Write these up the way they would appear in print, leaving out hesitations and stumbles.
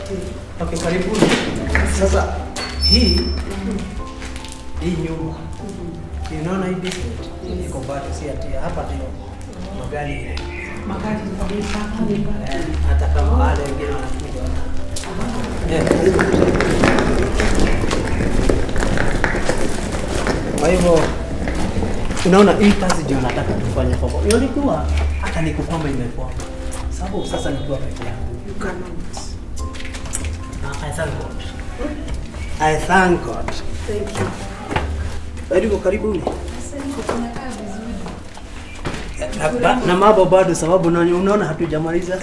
Okay, karibuni. Sasa hii nyumba. Unaona hii basement iko bado si ati hapa ndio magari hata kama wale wengine wanakuja kwa hivyo unaona hii kazi ndio nataka tufanye hapo. Ilikuwa hata nikupamba imekuwa. Sababu sasa nikiwa peke yangu. You cannot. I thank God. I thank God. Thank you. Karibuni. Na mambo bado sababu unaona hatujamaliza.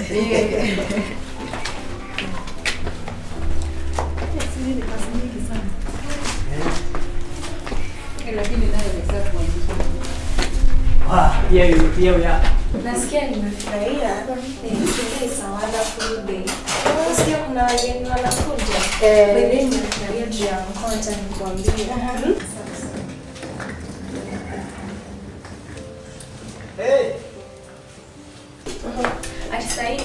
Nasikia nimefurahia. It's a wonderful day. Sio kuna wageni wanakuja. Wewe nimefurahia juu ya mkoa nikwambie. Ati sai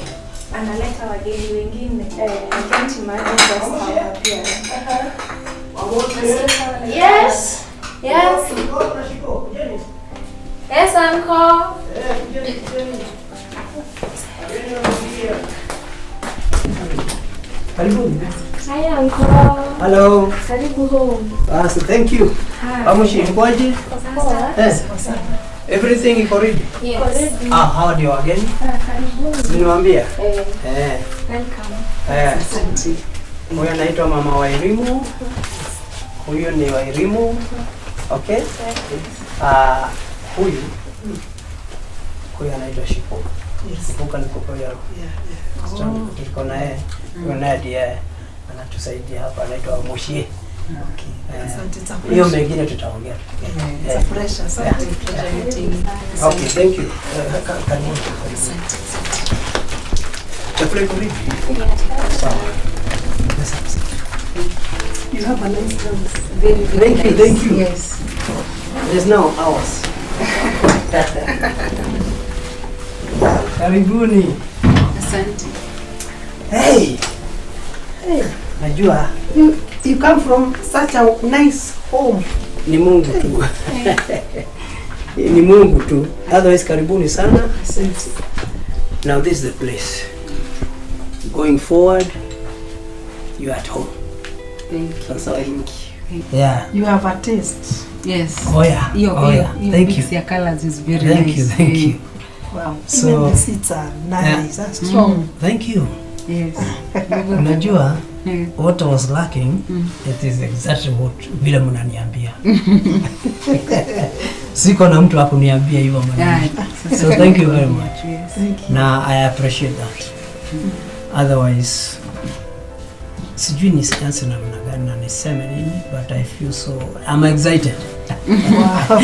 analeta wageni wengine. I can't imagine just how happy I am. Yes. Yes. Yes, Uncle. Karibuni. Hi, Uncle. Hello. Karibu home. So thank you. Hi. Amushi, mkwaje? Yes. Everything is ready? Yes. How do you again? Karibuni. Niwaambia? Welcome. Asante. Huyu anaitwa Mama Wairimu. Huyu ni Wairimu. Okay? Huyu anaitwa Shipo. Shipo niko yao. Tuko naye. Tuko naye ndiye anatusaidia hapa anaitwa Mushi. Okay. Asante sana. Hiyo mengine tutaongea. It's a pleasure. Asante. Okay, thank you. Karibu. Asante. Chakula karibu. Sawa. You have a nice house. Very good. Thank you. Yes. There's no hours. Karibuni. Asante. Hey. Najua you come from such a nice home. Ni Mungu tu. Ni Mungu tu. Otherwise karibuni sana. Asante. Now this is the place. Going forward, you are at home. Thank you. Thank you. Yeah. You have a taste. Yes. Oh yeah. Thank you. Your colors is very nice. Thank you. Wow. So, even the seats are nice. Yeah. Strong. Thank you. Yes. Unajua what I was lacking, it is exactly what vile mnaniambia. Siko na mtu akuniambia hivyo mwenyewe. So thank you very much. Yes. Na I appreciate that. Otherwise sijui nisianze namna gani na niseme nini, but I feel so I'm excited. Wow.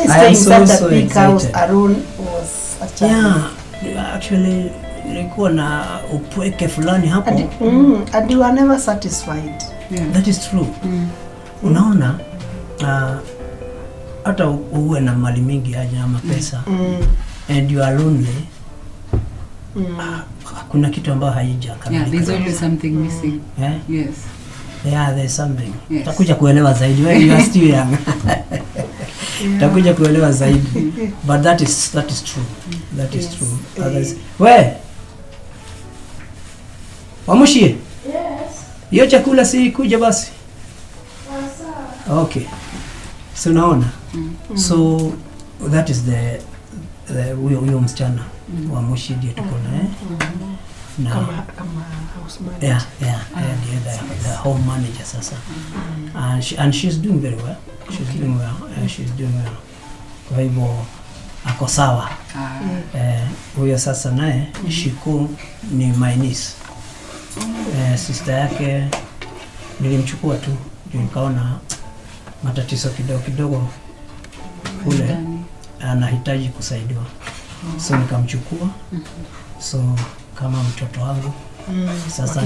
I am so big house Arun was a child. Yeah, actually nilikuwa na upweke fulani hapo. And you are never satisfied. Yeah. That is true. Unaona hata uwe na mali mingi aje ama pesa and you are lonely. Kuna kitu ambayo haijakamilika. Yeah, there's always something missing. Yeah? Yes. Yeah, there's something. Yes. Takuja kuelewa zaidi. When you are still young. Takuja kuelewa zaidi. But that is true. That is true. Others. Where? Wamushi? Yes. Hiyo chakula si kuja basi. Okay. So naona. So that is the huyo msichana wa Mushi ndiye tuko naye. Kama house manager. Yeah, the home manager sasa. And she's doing very well. She's doing well. Kwa hivyo ako sawa. Huyo sasa naye Shiku ni my niece. Sister yake nilimchukua tu nikaona matatizo kidogo kule anahitaji kusaidiwa. So nikamchukua. So kama mtoto wangu sasa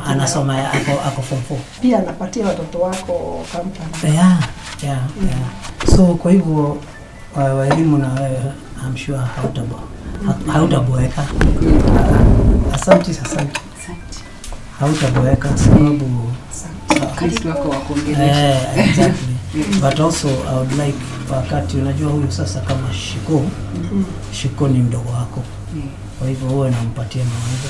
anasoma ako form 4. Pia anapatia watoto wako company. Yeah. So kwa hivyo elimu na wewe I'm sure hautaboeka. Asante. hautaboeka sababu Kristo wako wakuongelesha. exactly. But also I would like wakati unajua huyu sasa kama Shiko, Shiko ni mdogo wako. Kwa hivyo wewe unampatia mawaidha.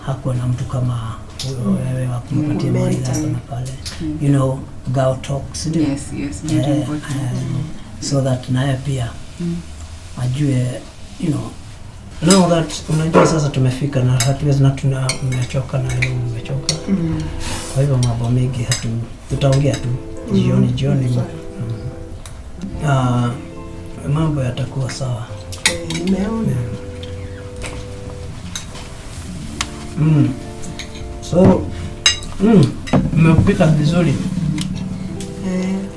Hakuwa na mtu kama huyo wewe wa kumpatia mawaidha sana pale. You know, girl talks. Yes, very important. So that naye pia ajue, you know, now that unajua sasa tumefika na hatuwezi na tumechoka na leo umechoka. Kwa hivyo mambo mengi tutaongea tu jioni. Mambo yatakuwa sawa. Nimeona. So mmepika vizuri.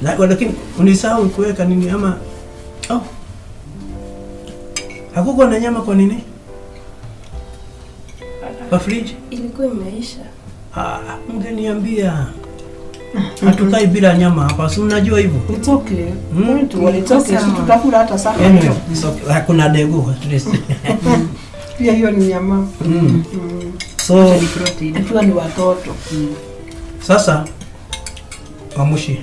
Lakini unisahau kuweka nini ama hakuko na nyama kwa nini? Kwa fridge? Ilikuwa imeisha. Mngeniambia. Hatukai bila nyama hapa, si unajua hivyo? It's okay. It's okay. Tutakula hata sana. Anyway, so hakuna degu at least. Pia hiyo ni nyama. So Ni protein. Ikiwa ni watoto. Sasa Wamushi,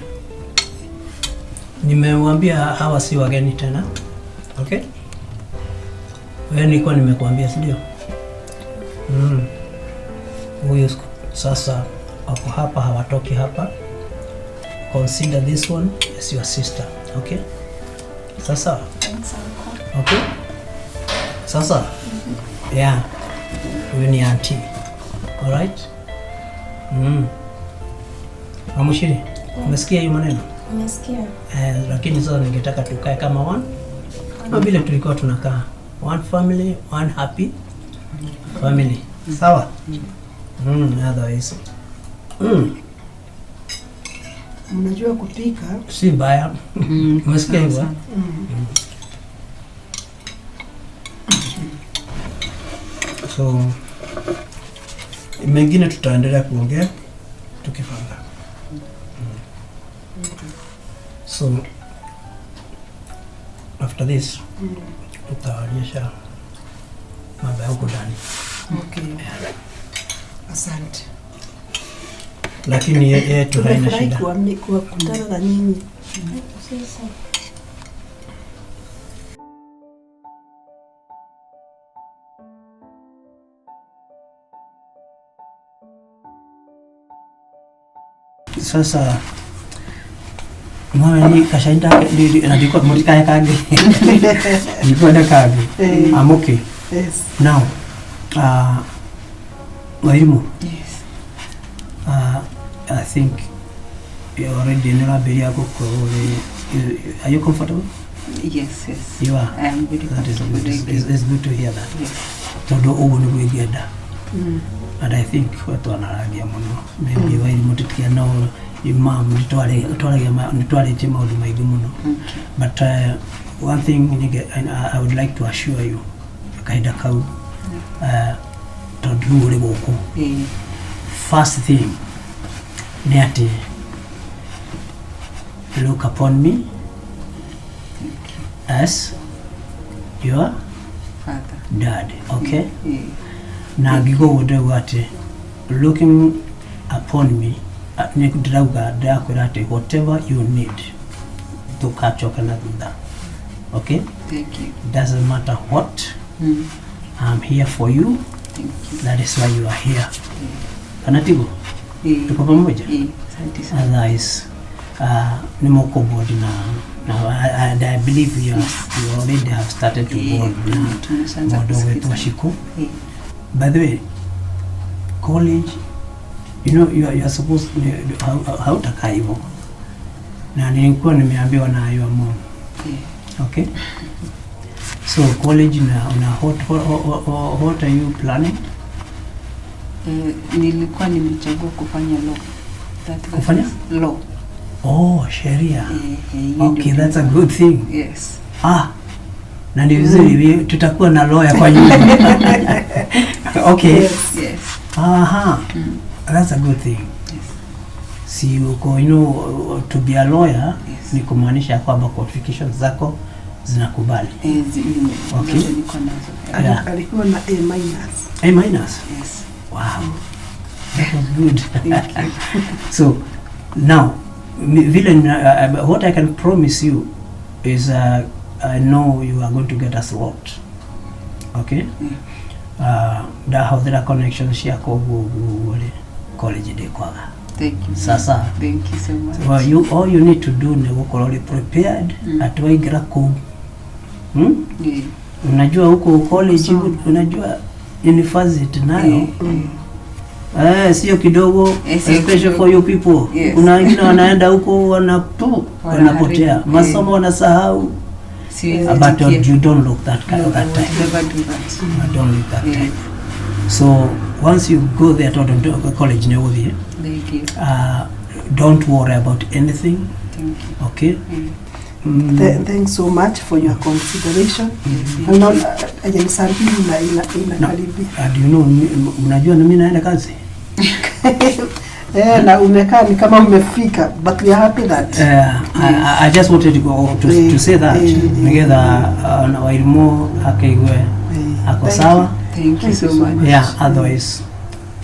nimewambia hawa si wageni tena. Okay? Wewe nilikuwa nimekuambia, si ndio? Huyu sasa wako hapa, hawatoki hapa. Consider this one as your sister. Okay? Sasa. Okay? Sasa. Yeah. Huyu ni auntie. Alright? Wamushiri, umesikia hiyo maneno? Umesikia? Lakini sasa ningetaka tukae kama one. Kama vile tulikuwa tunakaa. One family, one happy family. Sawa? Otherwise. Mnajua kupika? Si mbaya. Umesikia hivyo? So mengine tutaendelea kuongea tukipanga. So after this tutaonyesha mambo huko ndani. Okay. Asante. Lakini yetu haina shida. Kukutana na nyinyi. Sasa mwana ni kashainda ndiko mulika ya kage. Ndiko na kage. I'm okay. Yes. Now, Wairimu. Yes. I think you already in Liberia. Are you comfortable? Yes. You are. I am very That is comfortable. good. It's good to hear that. Yes. Todo ubu ni gwigenda. And I think watu wanaragia muno. Maybe Wairimu tutikia no imam nitwale chema maundu maingi muno. But one thing I would like to assure you, kaida kau tondu uri guku. First thing ni ati look upon me as your Father. dad, okay? Na gigo wodewa ati looking upon me nikudirauga ndakwira ati whatever you need tukachoka na thutha, okay? Thank you. Doesn't matter what, I'm here for you. Thank you. That is why you are here. Kanatigo tuko pamoja. Asante sana. Otherwise ni moko board na I believe you already have started to board na board wetu wa Shiko. By the way, college, you know, you are supposed to hautakaa hivyo. Na nilikuwa nimeambiwa na your mom. Okay? So college na what are you planning? Nilikuwa nimechagua kufanya law. Kufanya? Law. Oh, sheria. Okay, that's a good thing. Yes. Na ni vizuri tutakuwa na lawyer kwa nyumba. Okay. Yes. That's a good thing. Yes. Si uko, you know, to be a lawyer, ni kumaanisha kwamba qualifications zako zinakubali. Okay. Niko nazo. Alikuwa na A-. A-? Yes. Wow. Good. So now, what I can promise you is I know you are going to get a slot. Okay? Ndahũthĩra connections yako college day kwaga. Thank you. Sasa. Thank you so much. Well, all you need to do ni gukorwo prepared atuwaingira kuu. Yeah. Unajua huko college, unajua university nayo. Sio kidogo, especially for you people. Yes. Kuna wengine wanaenda huko wanapotea. Masomo wanasahau. But you don't look that kind of that time. Never do that. You don't look that time. So once you go there to college, Thank you. Don't worry about anything. Thank you. Okay? Thanks so much for your consideration. And now ajanisarbi ina karibia. Do you know, unajua mimi naenda kazi? Na umekaa ni kama umefika, but we are happy that I just wanted to say that together na wailimo akaigwe ako sawa. Thank you so much. Yeah, otherwise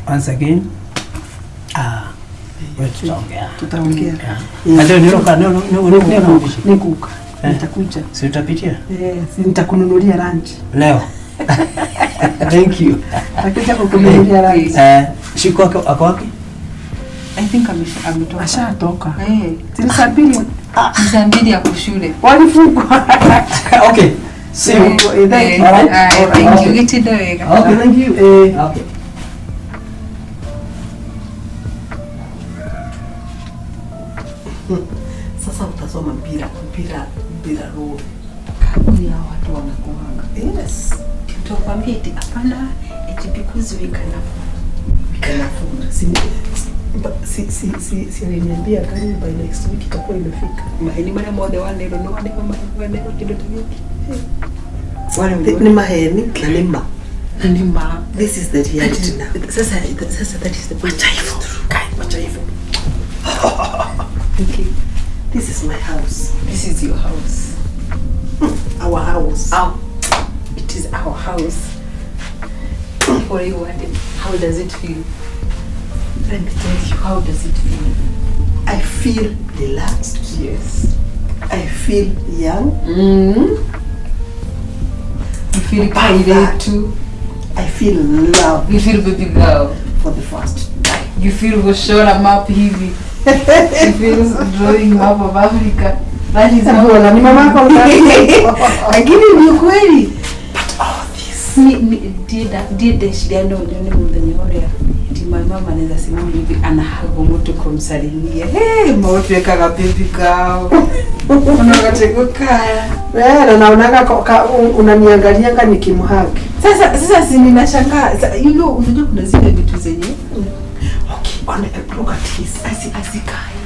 once again tutaongea. Ndio Nikuka. Nitakuja. Si utapitia? Nitakununulia lunch. Leo. Thank you. Nitakuja kukununulia lunch. Shiko ako wapi? I think ametoka. Ashatoka. Tulisabiri. Tulisabiri ya kushule. Walifungwa. Okay. See you. Thank you. Thank you. Gitidowega. Okay, thank you. Okay. Sasa utasoma mpira roho. Kaburi ya watu wanakuanga. Yes. Tukwambia eti hapana, eti because we can afford. Si aliniambia kani by next week itakuwa imefika. Maheni mara moja wale ndio wale kidogo tofauti. Wale ni maheni na nimba. Nimba. This is the reality now. Sasa that is the point. Wacha hivyo. Okay. This is my house. This is your house. Our house. It is our house. For you, how does it feel? Let me tell you, how does it feel? I feel relaxed. Yes. I feel young. You feel excited too. I feel love. You feel baby girl for the first time. You feel kushona map hivi. You feel drawing map of Africa. That is how ni mama yako lakini ni kweli. But all this did shida ndio ni mwenyewe. My mama anaweza simama hivi anahago mtu kumsalimia. Mautu yakaga baby girl. Unakateguka. Na naonaga unaniangalia kama nikimhagi. Sasa si ninashangaa. Unajua kuna zile vitu zenye. Okay, look at this. Asikai.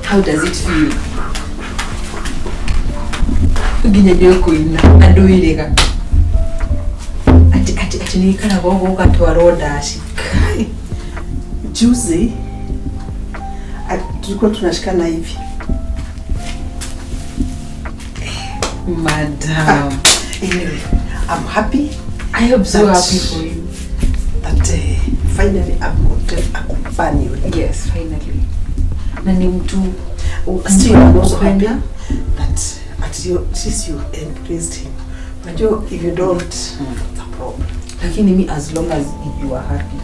How does it feel? Uginya joko ina aduirega. Ati nikana bongo ukatwaro dashi. Juzi tulikuwa tunashikana hivi. Madam. Anyway, I'm happy. I am so happy for you. That finally I've got a companion. Yes, finally. Na ni mtu still I'm also happy that since you embraced him. Unajua if you don't, it's a problem. Lakini me as long as you are happy.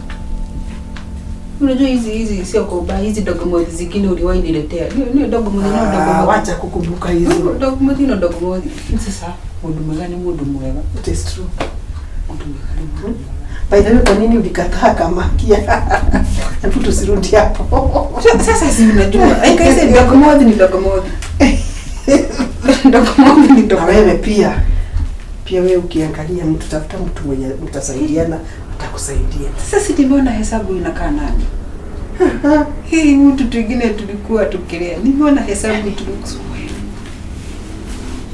Unajua hizi sio kwa ubaya, hizi dogomozi zingine uliwahi niletea. Ni dogomozi na dogomozi. Wacha kukumbuka hizo. Dogomozi na dogomozi. Sasa mudumu gani mudumu wewe? It is true. Mudumu gani? By the way, kwa nini ulikataa kama kia? Hebu tusirudi hapo. Sasa si unajua. Ikaise dogomozi ni dogomozi. Dogomozi ni dogomozi. Wewe pia wewe ukiangalia mtu tafuta mtu mwenye mtasaidiana atakusaidia. Sasa si nimeona hesabu inakaa nani? Hii mtu twingine tulikuwa tukilea. Nimeona hesabu tulikuwa.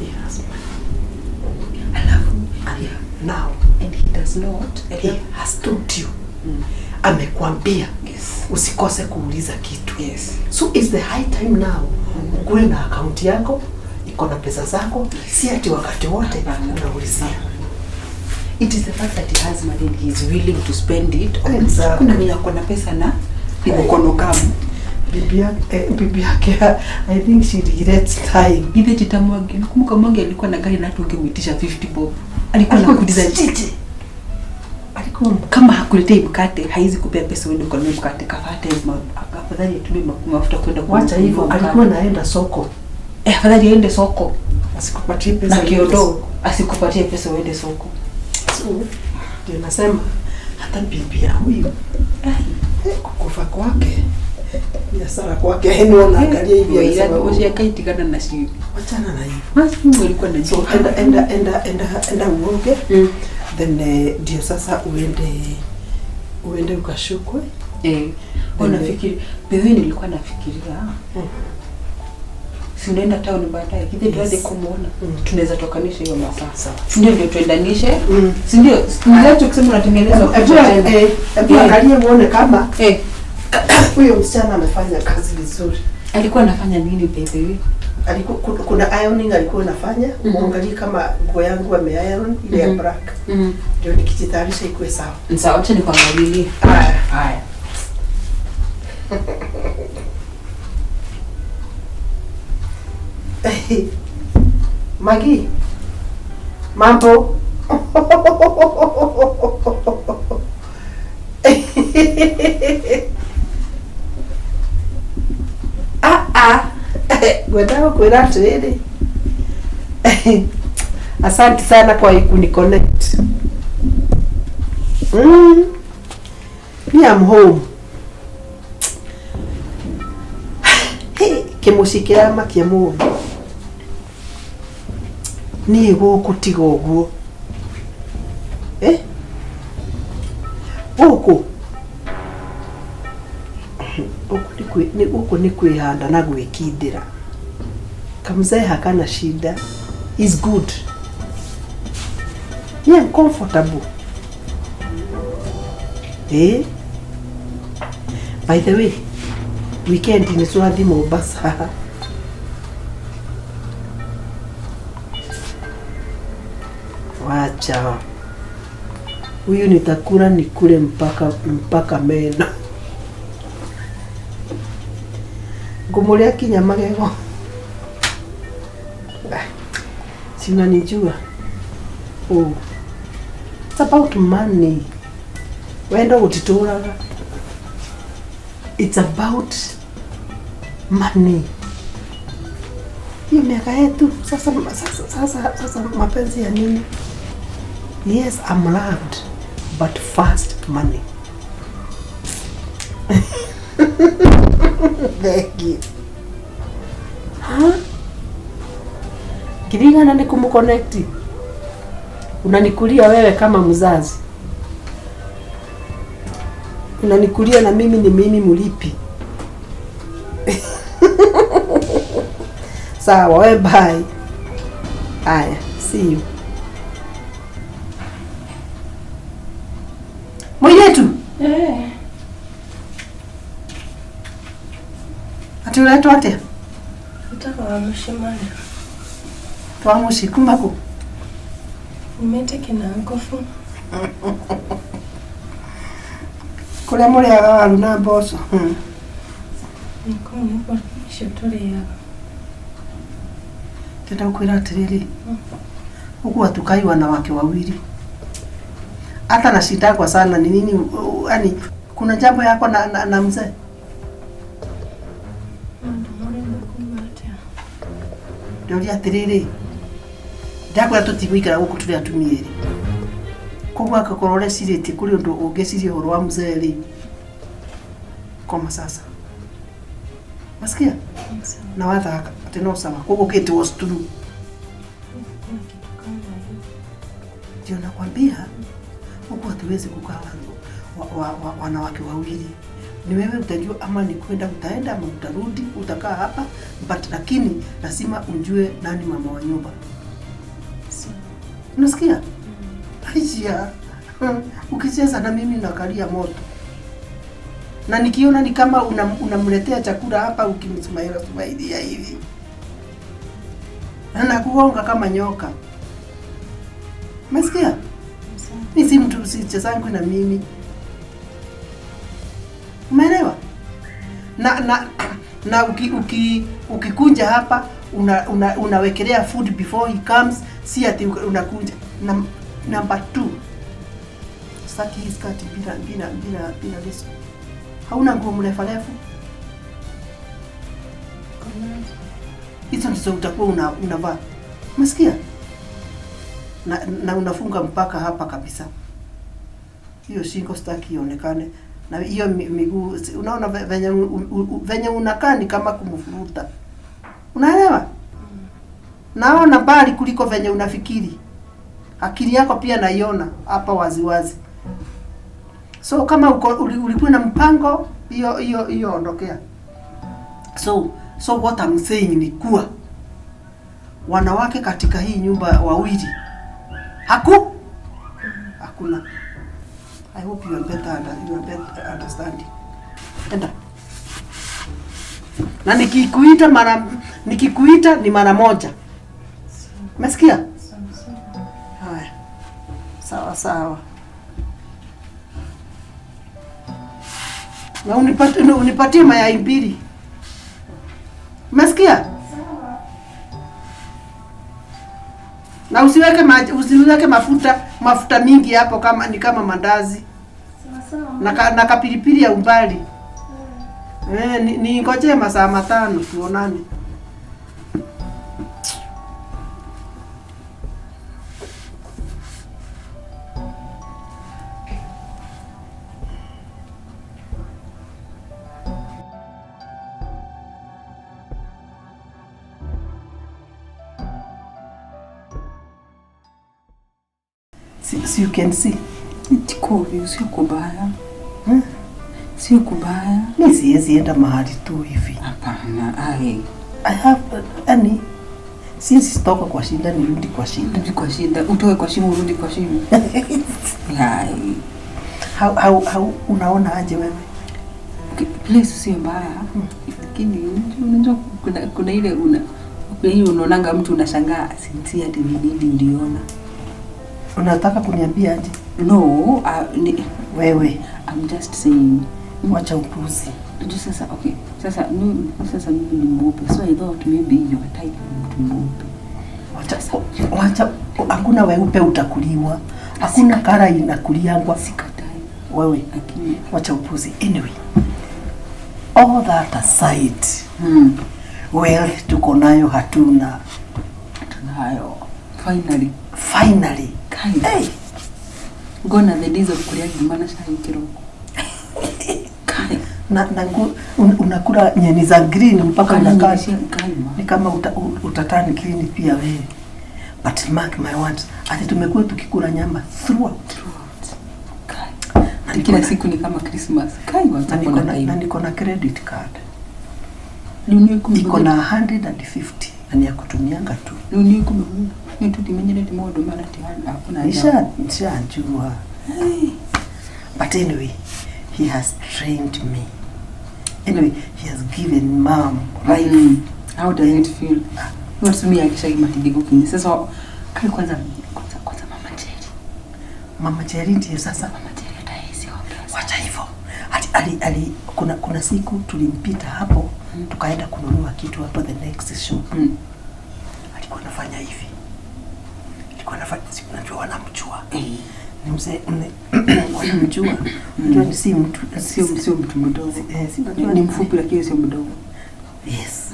Yes. Alafu now and he does not and he has told you. Amekwambia yes. Usikose kuuliza kitu. Yes. So it's the high time now. Ukuwe na account yako, iko na pesa zako, si ati wakati wote unaulizia. It is the fact that he has money and he is willing to spend it. Exactly. Kuna mwenye ako na pesa na ni mkono kama bibi yake I think she regrets time. Ile titamwage. Nakumbuka Mwangi alikuwa na gari na watu wangemwitisha 50 bob. Alikuwa anakuuliza chichi. Alikuwa kama hakuletei mkate, haizi kupea pesa uende kwa mkate kafate afadhali atumie mafuta kwenda kwa. Wacha hivyo, alikuwa naenda soko. Afadhali aende soko. Asikupatie pesa. Na kiodo asikupatie pesa uende soko. So, ndio nasema hata bibi ya huyu kukufa kwake biashara kwake heni wanaangalia hivi ya sababu akaitikana na shibi. Wachana na hivyo. Basi Mungu alikuwa na so enda uoge. Then ndio sasa uende ukashukwe. Unafikiri bibi nilikuwa nafikiria. Si unaenda town baadaye kile tuanze kumuona. Tunaweza tokanisha hiyo masaa. Si ndio tuendanishe? Si ndio? Ndio kusema unatengeneza angalia muone kama huyo msichana amefanya kazi vizuri. Alikuwa anafanya nini baby? Alikuwa kuna ironing alikuwa anafanya. Muangalie kama nguo yangu ameiron ile ya black. Ndio nikijitayarisha ikuwe sawa. Sawa, acha nikuangalie. Haya. Magi. Mambo. Gwenda kwenda trade. Asante sana kwa kuniconnect. Me I'm home. Kimushikira makia mundu. Ni gukutiga uguo. Guku. Guku ni kwihanda na gwikindira. Kamzee hakana shida. Is good. Yeah, comfortable. By the way, weekend ni swathi Mombasa. Wacha. Huyu nitakula nikule mpaka meno. Ngumulia kinya magego. Si unanijua. It's about money. Wenda utituraga. It's about money. Hiyo miaka yetu sasa mapenzi ya nini? Yes, I'm loved, but first money. Begi. Kiringa nani kumconnect? Unanikulia wewe kama mzazi. Unanikulia na mimi ni mimi mlipi. Sawa, we bye. Aya, see you. Mwiletu? Ati uletu ate? Utaka wa mshimana. Twa mushikumako. Umeteke na ngofu. Kule muri waru na mboco. Niko nipo shotore ya. Tenda ukwira atiriri. Huku watukai wanawake wawili. Hata na shida kwa sana ni nini, yani kuna jambo yako na mzee? Ndio atiriri. Ndakwa tutiguikara guku turi atumieri. Kugwa akakorore siriti kuri undu ungecirie horo wa mzee ri. Koma sasa. Masikia? Na wathaka ati no sawa. Kuko kitu was true. Ndio nakwambia huko hatuwezi kukaa wanawake wawili. Ni wewe utajua ama ni kwenda utaenda ama utarudi, utakaa hapa, but lakini lazima unjue nani mama wa nyumba. Unasikia? Aisha. Ukicheza na mimi nakalia moto. Na nikiona ni kama unamletea chakula hapa ukimsmailia hivi. Na nakuonga kama nyoka. Umesikia? Mimi si mtu sichezangu na mimi. Umeelewa? Na ukikunja hapa unawekelea food before he comes, si ati unakunja. Number 2. Saki hii skati bila leso. Hauna nguo mrefu. Hizo ndizo utakuwa unavaa. Umesikia? Na unafunga mpaka hapa kabisa. Hiyo shingo staki ionekane. Na hiyo miguu unaona venye unakaa ni kama kumfuruta. Unaelewa? Naona mbali kuliko venye unafikiri. Akili yako pia naiona hapa waziwazi. So kama ulikuwa na mpango hiyo ondokea. So what I'm saying ni kuwa wanawake katika hii nyumba wawili hakuna. I hope you are better understanding. Enda. Na nikikuita ni mara moja. Umesikia? Haya. Sawa. Na unipatie mayai 2. Umesikia? Na usiweke mafuta mingi hapo kama mandazi. Na kapilipili ya umbali. Ni ngoje masaa 5 tuonane. So you can see. Sio kubaya. Sio kubaya. Mimi siwezi enda mahali tu hivi. Hapana, I have siwezi toka kwa shida nirudi kwa shida. Utoe kwa shimo urudi kwa shimo. How unaona aje wewe? Please sio mbaya. Lakini unajua kuna ile unaonanga mtu unashangaa sintia ati nini uliona. Unataka kuniambia aje? No, wewe. I'm just saying. Wacha upuzi. Sasa okay. Sasa mimi ni mweupe. So I thought maybe you were type mtu mweupe. Wacha hakuna weupe utakuliwa. Hakuna kara inakuliangwa. Sikatai. Wewe lakini wacha upuzi. Anyway. All that aside. Wealth tuko nayo hatuna. Tunayo. Finally. Hey. Gona the days of kulia gimana shai kiroko. Na unakula nyeni za green mpaka unakaa ni kama utatani green pia wewe. But mark my words, ati tumekuwa tukikula nyama throughout. Na kila siku ni kama Christmas. Na niko na credit card. Iko na 150 na ni ya kutumianga tu. Nishajua. But anyway, he has trained me. Anyway, he has given mom life. How does it feel? What's me akishaji matibigo kini. Sasa kai kwanza Mama Jerry ndiye sasa. Mama Jerry ataisi obvious. Wacha hivyo. Kuna siku tulimpita hapo, tukaenda kununua kitu hapo the next shop. Alikuwa anafanya hivi. Unajua wanamjua. Ni mzee wanamjua. Unajua ni si mtu mdogo. Ni mfupi lakini sio mdogo. Yes.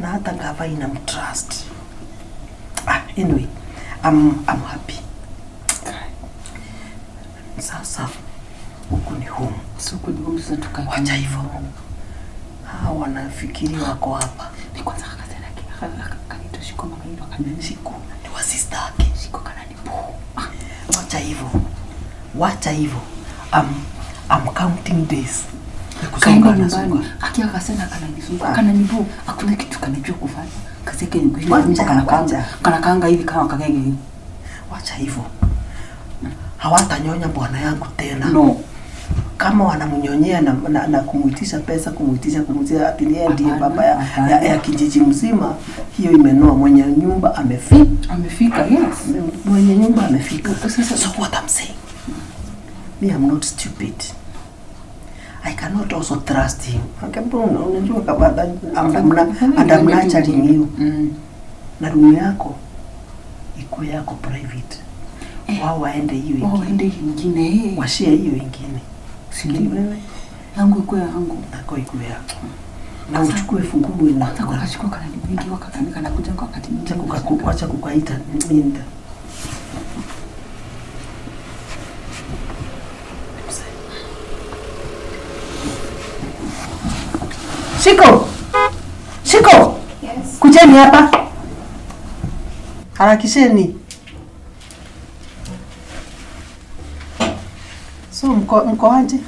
Na hata gava inamtrust. Anyway, I'm happy. Sasa huku ni home. Huku ni home sasa tukae. Wacha hivyo. Hawa wanafikiri wako hapa. Ni kwanza akasema kanitoshiko makaito kanishiko. Ni wa sister yake. Shiko kanani po. Wacha hivyo. I'm counting days. Kaenda nyumbani. Akia akasema kananipo. Hakuna kitu kanijua kufanya. Kazi yake ni kuja kana kaanga hivi kama kagege hivi. Wacha hivyo. Hawatanyonya bwana yangu tena. No. Kama wanamnyonyea na kumuitisha pesa, kumuitisha ati yeye ndiye baba ya kijiji mzima, hiyo imenoa. Mwenye nyumba amefika. Yes. Mwenye nyumba amefika. So what I'm saying, me I'm not stupid. I cannot also trust him. Unajua kabla I'm nurturing you. Na room yako iko yako private. Wao waende hiyo ingine. Waende ingine. Washare hiyo ingine. Si ndio? Yangu iko yangu. Nako iko yako. Na uchukue funguo na ukachukua kana nyingi wakakanika na kuja kwa wakati mwingine kuacha kukaita nenda. Shiko. Yes. Kujeni hapa. Harakisheni. So mko aje?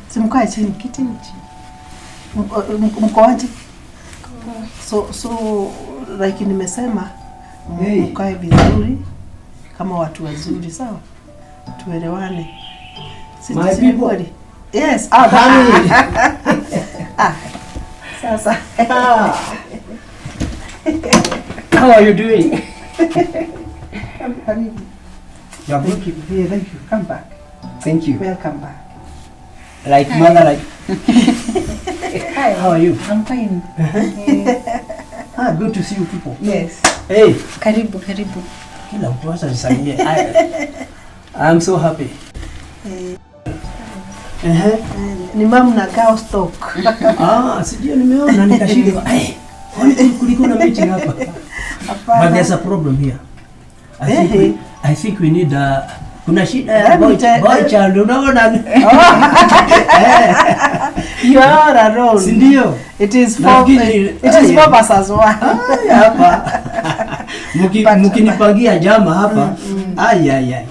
Si mkae chini kitini chini. Mko aje? So like nimesema mkae vizuri kama watu wazuri, sawa? Tuelewane. My people. Yes. Sasa. How are you doing? Thank you. Yeah, thank you. Come back. Thank you. Welcome back. Like mother, like. Hi. How are you? I'm fine. Good to see you people. Yes. Hey. Karibu. Kila mtu acha nisaidie. I'm so happy. Ni mama na cow stock. Sijui nimeona nikashindwa. Kuliko na meeting hapa. But there's a problem here. I think we need kuna shida ya boy child, unaona? You are alone. Si ndio? It is for us as well. Hapa. Mkinipangia jama hapa.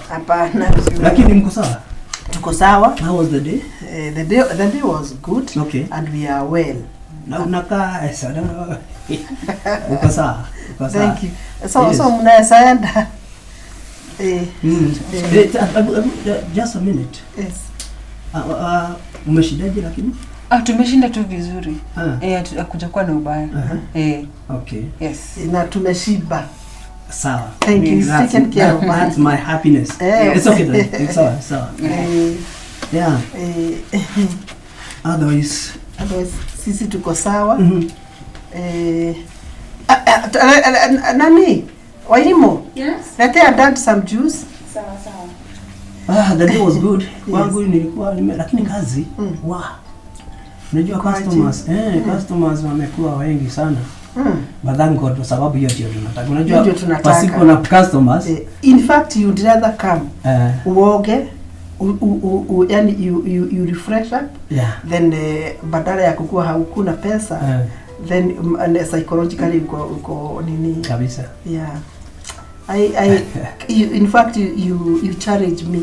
Hapana. Lakini mko sawa? Tuko sawa. How was the day? The day was good. Okay. And we are well. Na unakaa sana. Uko sawa? Thank you. So mnaweza enda. Just a minute. Yes. Umeshindaje lakini? Tumeshinda tu vizuri. Akuja kuwa na ubaya. Okay. Yes. Na tumeshiba. Sawa. Thank you. Taking care of that's my happiness. It's okay then. It's sawa. Yeah. Otherwise sisi tuko sawa. Nani? Wailimo? Yes. Letea dad some juice. Sawa. The day was good. Wangu nilikuwa lakini kazi. Unajua customers wamekuwa wengi sana. But thank God, kwa sababu hiyo ndio tunataka. Unajua pasipo na customers. In fact you would rather come. Uoge. Yani you refresh up. Yeah. Then badala ya kukua haukuna pesa. Then psychologically uko nini kabisa. Yeah. In fact you challenge me.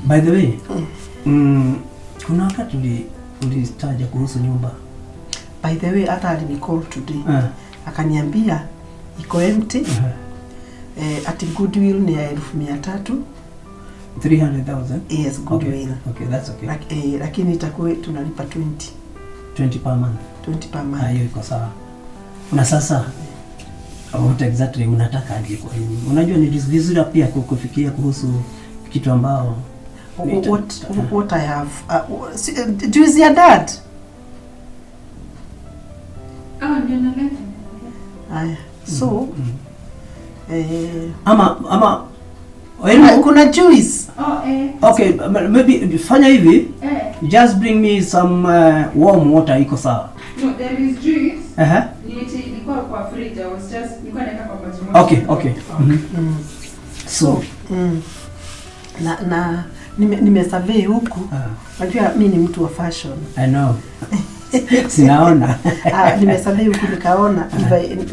By the way, kuna wakati ulitaja kuhusu nyumba. By the way, hata alinicall today. Akaniambia iko empty. Ati goodwill ni ya 300,000. 300,000? Yes, goodwill. Okay, that's okay. Lakini itakuwa tunalipa 20 per month. 20 per month. Hiyo iko sawa. Na sasa what exactly unataka aje kwa hiyo? Unajua ni vizuri pia kufikiria kuhusu kitu ambao what I have. Do you see your dad? Ndio naleta. So ama kuna juice. Okay, maybe fanya hivi. Just bring me some warm water, iko sawa. No, there is juice. Nilikuwa kwa fridge. I was just nilikuwa naweka kwa maji moto. Okay. So nimesurvey huku. Najua mimi ni mtu wa fashion. I know. Sinaona. Nimesurvey huku nikaona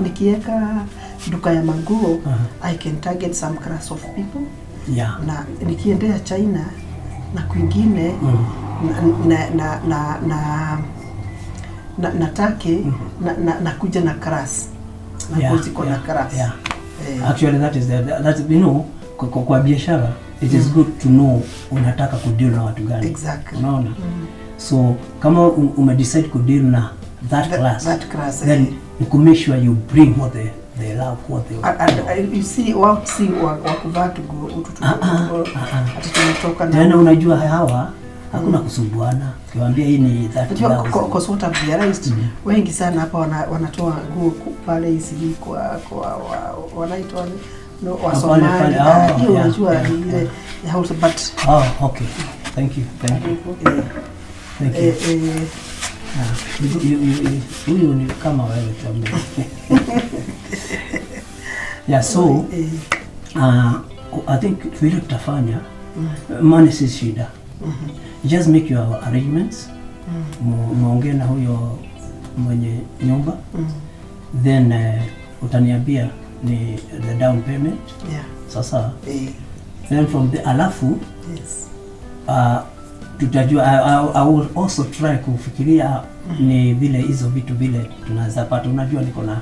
nikiweka duka ya manguo I can target some class of people. Yeah. Na nikiendea China na kwingine natake kuja na class. Na kuziko na class. Yeah. Actually that's you know kwa biashara it is good to know unataka kudeal na watu gani. Exactly. Unaona? So kama decide kudeal na that class, then you make sure you bring what they love what they you see what see wakuvaa tugo ati tumetoka na tena unajua hawa hakuna kusumbuana ukiwaambia hii ni 30,000 kwa what I've realized wengi sana hapa wanatoa nguo pale hizi kwa wanaitwa no wasomali hiyo unajua ile house but okay thank you huyu ni kama wewe tu yeah so I think vile tutafanya money si shida just make your arrangements muongee na huyo mwenye nyumba then utaniambia ni the down payment sasa then from the alafu tutajua I will also try kufikiria ni vile hizo vitu vile tunaweza pata unajua niko na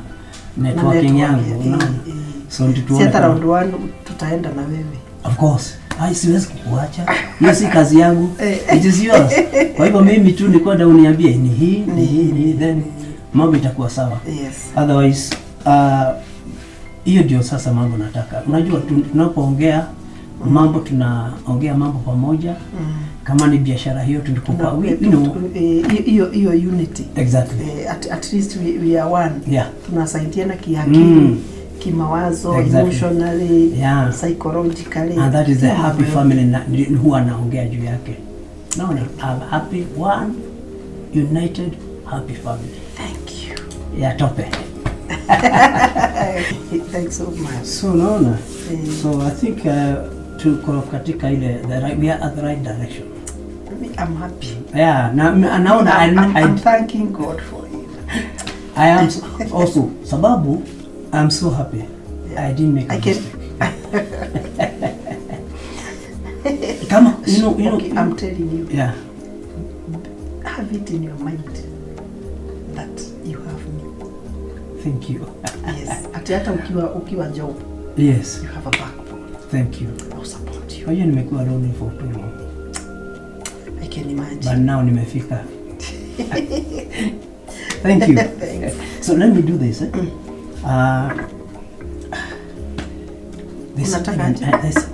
networking yangu unaona so nituone sasa round 1 tutaenda na wewe of course siwezi kukuacha hiyo si kazi yangu it is yours kwa hivyo mimi tu niko da uniambie ni hii then mambo itakuwa sawa otherwise hiyo ndio sasa mambo nataka unajua tunapoongea mambo tunaongea mambo pamoja kama ni biashara hiyo tulikupa hiyo unity exactly at least we are one tunasaidiana kiakili kimawazo emotionally psychologically and that is a happy family who anaongea juu yake naona I'm happy one united happy family thank you tope thanks so much so naona so I think tuko katika ile we are at the right direction I'm happy naona I'm thanking God for it I am also sababu I'm so happy I didn't make a mistake come you know okay, I'm telling you have it in your mind that you have me thank you yes hata ukiwa job yes you have a backbone thank you I'll support you Wajua nimekuwa lonely for too long I can imagine but now nimefika thank you so let me do this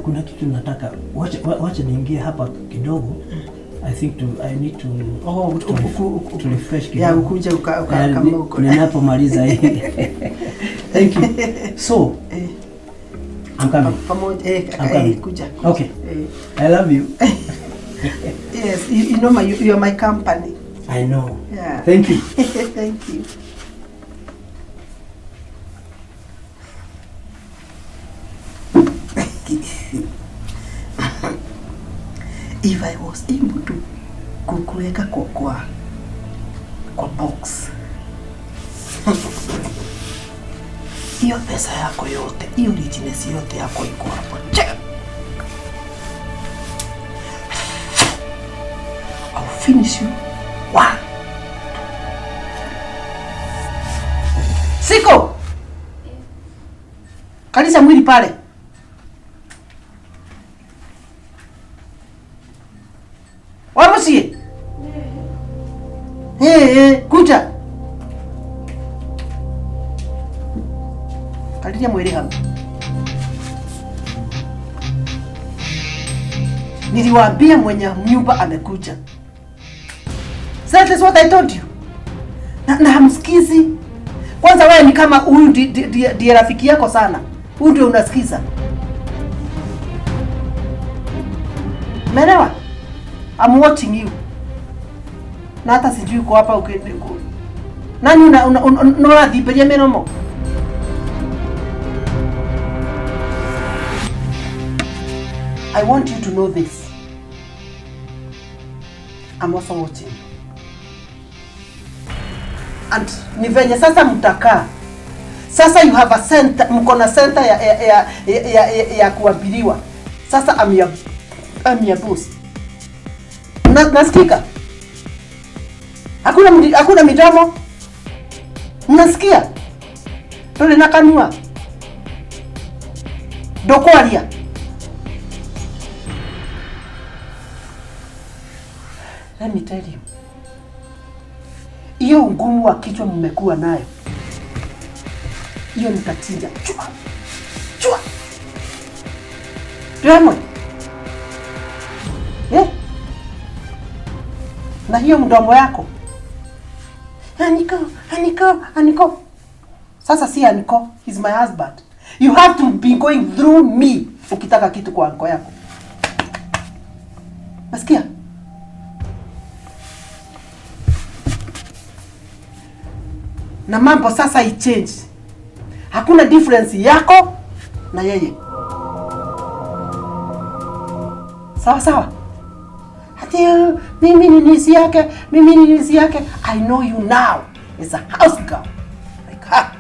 kuna kitu nataka wacha niingie hapa kidogo I think I need to to refresh kidogo ukuja kama uko ninapomaliza hii thank you so I'm coming pamoja kuja okay I love you yes you know you are my company I know thank you thank you if I was able to kukuweka kwa box hiyo pesa yako yote hiyo richness yote yako iko hapo I'll finish you one siko kanisa mwili pale wamusie kuja kalija mwili hapo niliwaambia mwenye nyumba amekuja that's what I told you na hamsikizi kwanza wewe ni kama huyu ndiye rafiki yako sana huyu ndio unasikiza umeelewa I'm watching you na hata sijui uko hapa nani unadhibiria menomo I want you to know this I'm also watching you and ni venye sasa mtakaa sasa you have a center mko na center ya kuambiliwa sasa I'm your boss nasikika hakuna midomo mnasikia tole na kanua dokwalia let me tell you hiyo ugumu wa kichwa mmekuwa nayo hiyo nitachinja. Chua. Chua. Tuemwe. Na hiyo mdomo yako. Aniko. Sasa si Aniko, he's my husband. You have to be going through me ukitaka kitu kwa anko yako. Nasikia? Na mambo sasa i-change. Hakuna difference yako na yeye. Sawa. Hati mimi ni nizi yake. I know you now. It's a house girl. Like her.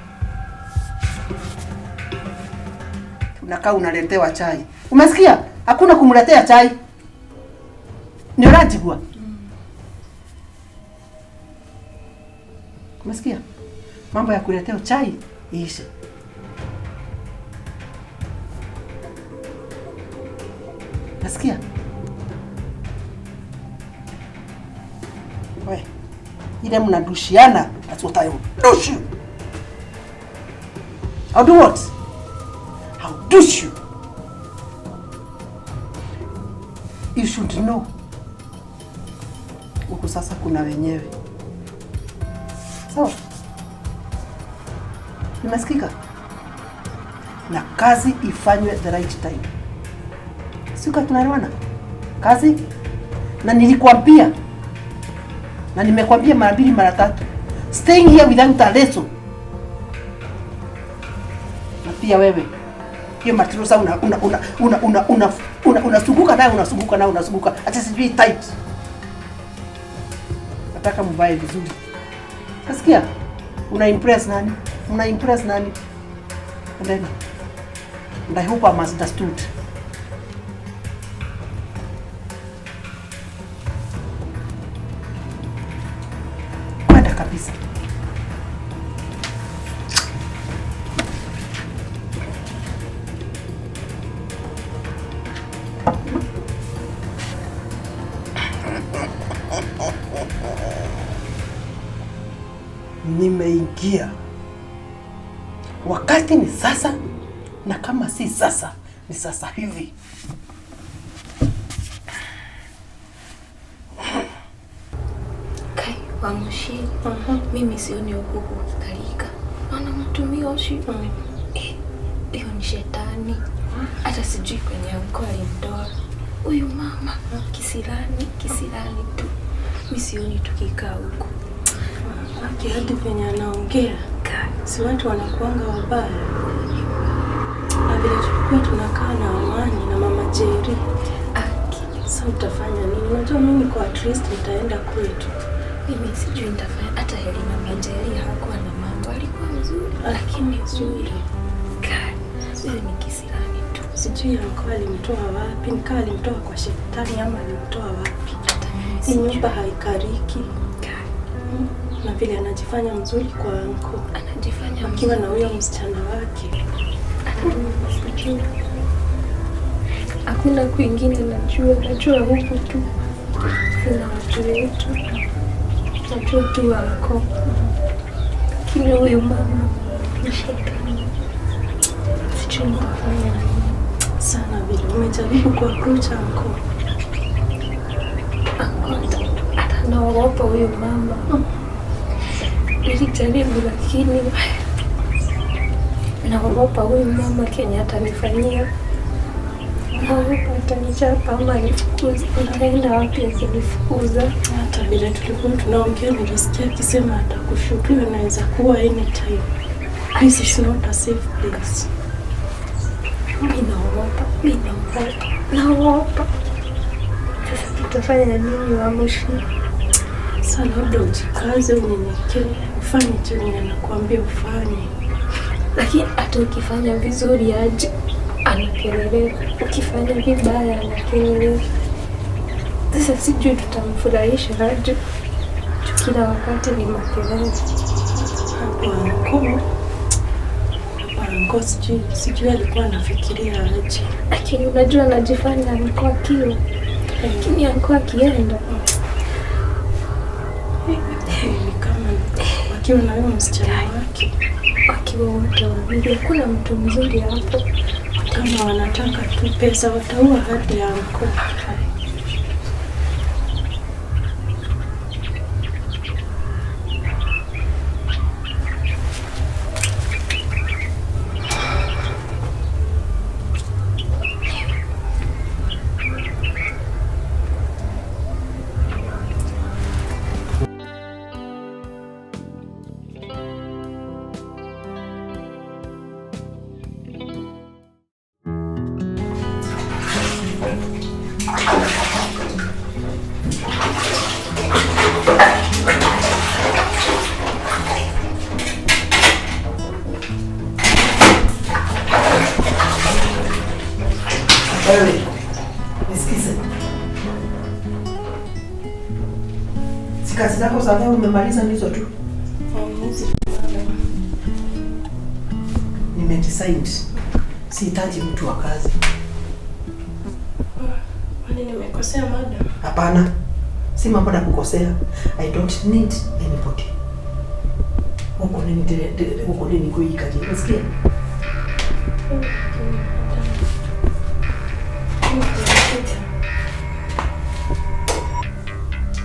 Unakaa unaletewa chai. Umesikia? Hakuna kumletea chai. Ni unajigua. Umesikia? Mambo ya kuletea chai iishe. Nasikia? We, ile mnadushiana, that's what I will douche you. I'll do what? I'll douche you. You should know. Huku sasa kuna wenyewe. Sawa? Nimesikika? Na kazi ifanywe the right time. Sika tunaelewana? Kazi? Na nilikwambia. Na nimekwambia mara 2 mara 3. Staying here without a lesson. Na pia wewe. Hiyo matirosa unasuguka. Acha sijui tight. Nataka mvae vizuri. Kasikia? Una impress nani? And I hope I'm understood. Kwenda kabisa. Nimeingia. Wakati ni sasa, na kama si sasa, ni sasa hivi. Kai, Wamushi. Mimi sioni huku kukalika. Ana mtumio Oshi. Hiyo ni shetani. Hata sijui kwenye anko alimtoa. Huyu mama kisirani tu. Mimi sioni tukikaa huku. Hadi penye anaongea. Si watu wanakuanga wabaya. Na vile tulikuwa tunakaa na Amani na Mama Jerry. Sasa utafanya nini? Unajua mimi kwa at least nitaenda kwetu. Mimi sijui nitafanya. Hata heri Mama Jerry hakuwa na mambo. Alikuwa mzuri. Lakini nzuri. Huyu ni kisirani tu. Sijui anko alimtoa wapi. Nikaa alimtoa kwa shetani ama alimtoa wapi. Hii nyumba haikariki. Na vile anajifanya mzuri kwa anko. Anajifanya akiwa na huyo msichana wake. Hakuna kwingine najua huku tu. Kuna watu wetu. Najua tu anko. Lakini huyu mama ni shetani. Sijui nitafanya nini. Sana vile umejaribu kuapproach anko. Hata naogopa huyu mama. Nilijaribu lakini naogopa huyu mama Kenya atanifanyia. Naogopa atanichapa ama nifukuze. Nitaenda wapi akinifukuza? Hata vile tulikuwa tunaongea nilisikia akisema atakushutu, inaweza kuwa anytime. This is not a safe place. Naogopa. Sasa tutafanya nini Wamushi? Sasa labda ujikaze, unyenyekee, ufanye chenye anakuambia ufanye. Lakini hata ukifanya vizuri aje anakelele, ukifanya vibaya anakelele. Sasa sijui tutamfurahisha aje. Kila wakati ni makelele. Anko sijui alikuwa anafikiria aje. Lakini unajua anajifanya alikuwa kio. Lakini alikuwa akienda. Ni kama wakiwa na huyo msichana wake. wakiwa wote wawili. Hakuna mtu mzuri hapo. Kama wanataka tu pesa wataua hadi ya mkoa. Nisikize. Si kazi zako za leo umemaliza hizo tu? Nimedecide sihitaji mtu wa kazi. Kwani nimekosea madam? Hapana. Si mambo na kukosea. I don't need anybody. Uko nini kuikaje? Unasikia?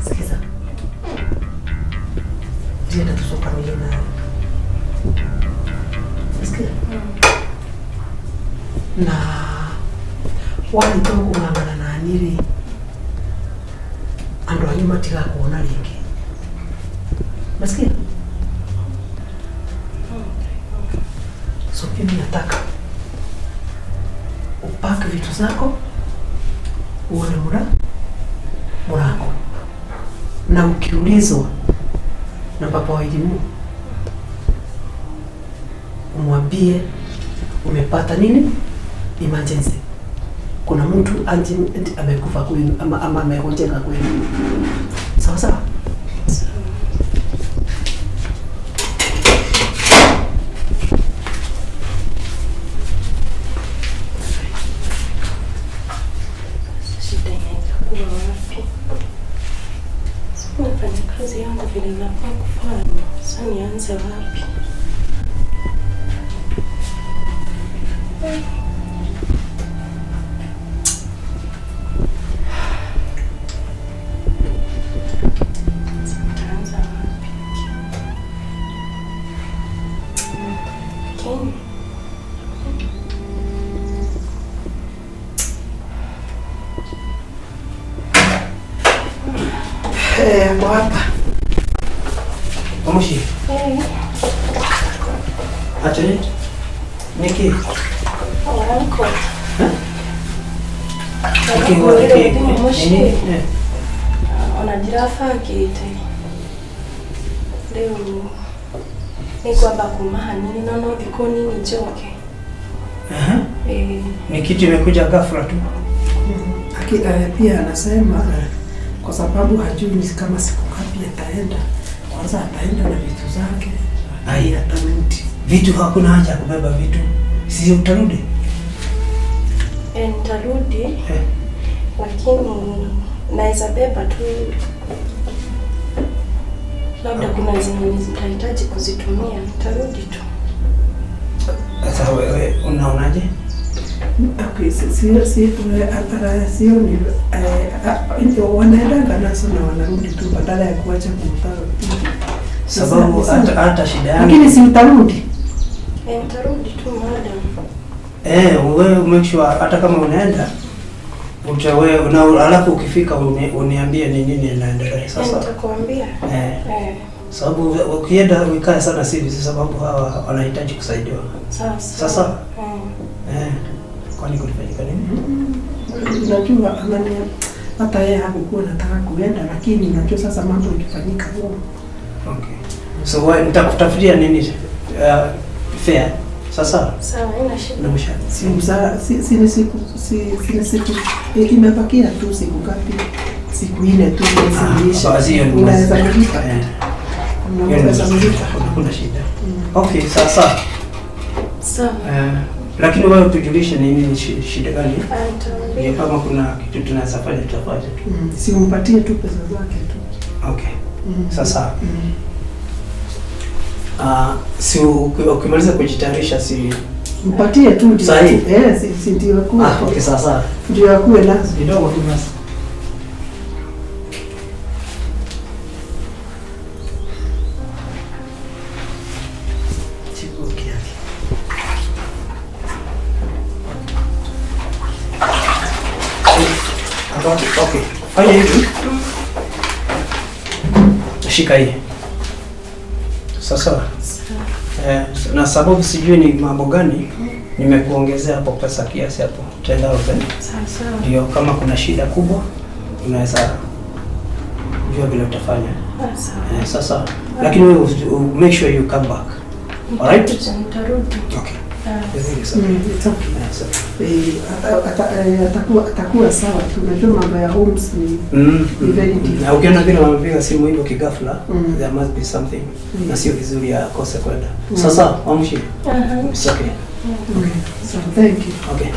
Sikiza. Dia tusoka milioni. Sikiza. Na wali to kung'ang'ana na niri ando anyuma tiga kuona lingi. Nasikia? So mimi nataka upake vitu zako uone mlango, na ukiulizwa na papa wa elimu umwambie umepata nini emergency, kuna mtu amekufa kwenu ama amegonjeka kwenu. Sawa sawa. Kazi yangu vile nafaa kufanya. Sasa nianze wapi? Nitaanza wapi? Hapa. Omoshi. Ate Niki. Wanko. Niki Onagirafa kite. Leo niko hapa kumaha nini nono liko nini joke. Ni kitu imekuja ghafla tu. Pia anasema kwa sababu hajui kama siku ngapi ataenda. Kwanza ataenda na vitu zake. Ai atarudi. Vitu hakuna haja kubeba vitu. Sisi utarudi? Nitarudi. Lakini naweza beba tu. Labda kuna zingine nitahitaji kuzitumia. Nitarudi tu. Sasa wewe unaonaje? Okay, sio wanaenda nazo na wanarudi tu badala ya kuacha kumtaka. Sababu hata shida yangu. Lakini si utarudi? Nitarudi tu madam. Wewe make sure hata kama unaenda wewe na alafu ukifika uniambie ni nini inaendelea sasa. Nitakwambia. Sababu ukienda uikae sana sivi sababu hawa wanahitaji kusaidiwa. Sasa. Kwani kulifanyika nini? Unajua hata yeye hakuwa anataka kuenda, lakini unajua sasa mambo ikifanyika huko. Okay. So wewe nitakutafutia nini? Fair. Sasa. Sawa, ina shida. Siku imebakia tu siku ngapi? Siku 4 tu ziisha. Unaweza kulipa. Unaweza kulipa. Kuna shida. Okay, sasa. Sawa. Lakini wewe tujulishe nini shida gani? Ndio kama kuna kitu tunaweza fanya tutafanya tu. Si umpatie tu pesa zake tu. Okay. Sasa. Si ukimaliza kujitayarisha si mpatie tu ndio. Sahi. Si ndio kwa. Okay, sasa. Ndio akuwe nazo. Kidogo tu basi. Okay. Fanya hivi. Shika hii. Sasa. Na sababu sijui ni mambo gani nimekuongezea hapo pesa kiasi hapo 10,000. Sasa. Ndio kama kuna shida kubwa unaweza jua vile utafanya. Sasa. Lakini wewe make sure you come back. Alright? Nitarudi. Okay. Atakuwa sawa tu. Unajua mambo ya homes ni very difficult. Na ukiona vile wamepiga simu hivyo kigafla, there must be something. Na sio vizuri akose kwenda. Sasa amshi. It's okay. Okay. So thank you. Okay.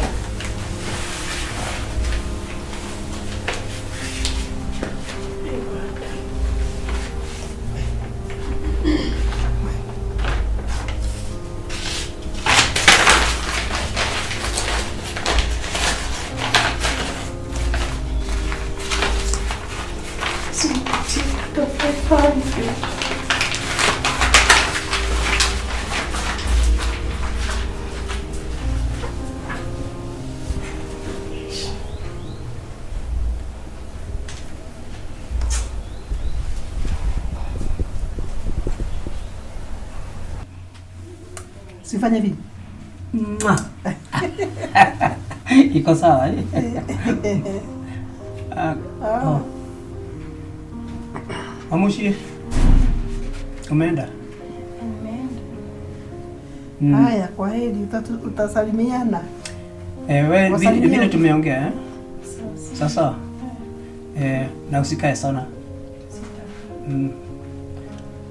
Sifanye vipi? Iko sawa eh? Amushi. Umeenda? Haya, kwa heri, utasalimiana. Wewe vile tumeongea sasa. Na usikae sana.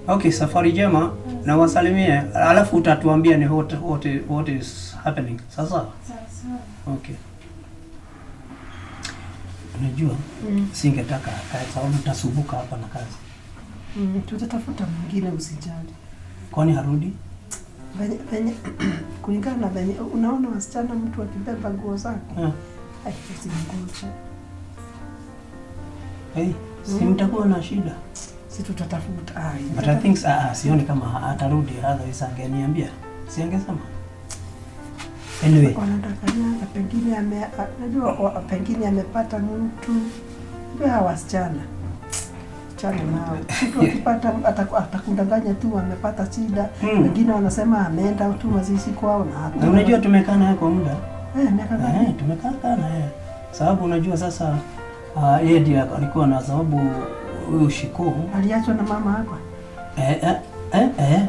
Okay, safari njema na wasalimie, alafu utatuambia ni what is happening. Sasa? Okay. Unajua, singetaka akae sababu utasumbuka hapa na kazi. Tutatafuta mwingine, usijali. Kwani harudi? Venye kulingana na venye unaona wasichana mtu akibeba nguo zake. Usimngoje. Si mtakuwa na shida. Si tutatafuta. But I think sioni kama atarudi, otherwise angeniambia. Si angesema. Anyway, wanadanganya pengine najua pengine amepata mtu. Ndio wasichana. Chana nao. Mtu akipata atakudanganya tu amepata shida. Wengine wanasema ameenda tu mazishi kwao na unajua tumekaa naye kwa muda. Miaka ngapi? Tumekaa naye. Sababu unajua sasa yeye ndiye alikuwa na sababu huyo Shiko aliachwa na mama hapa.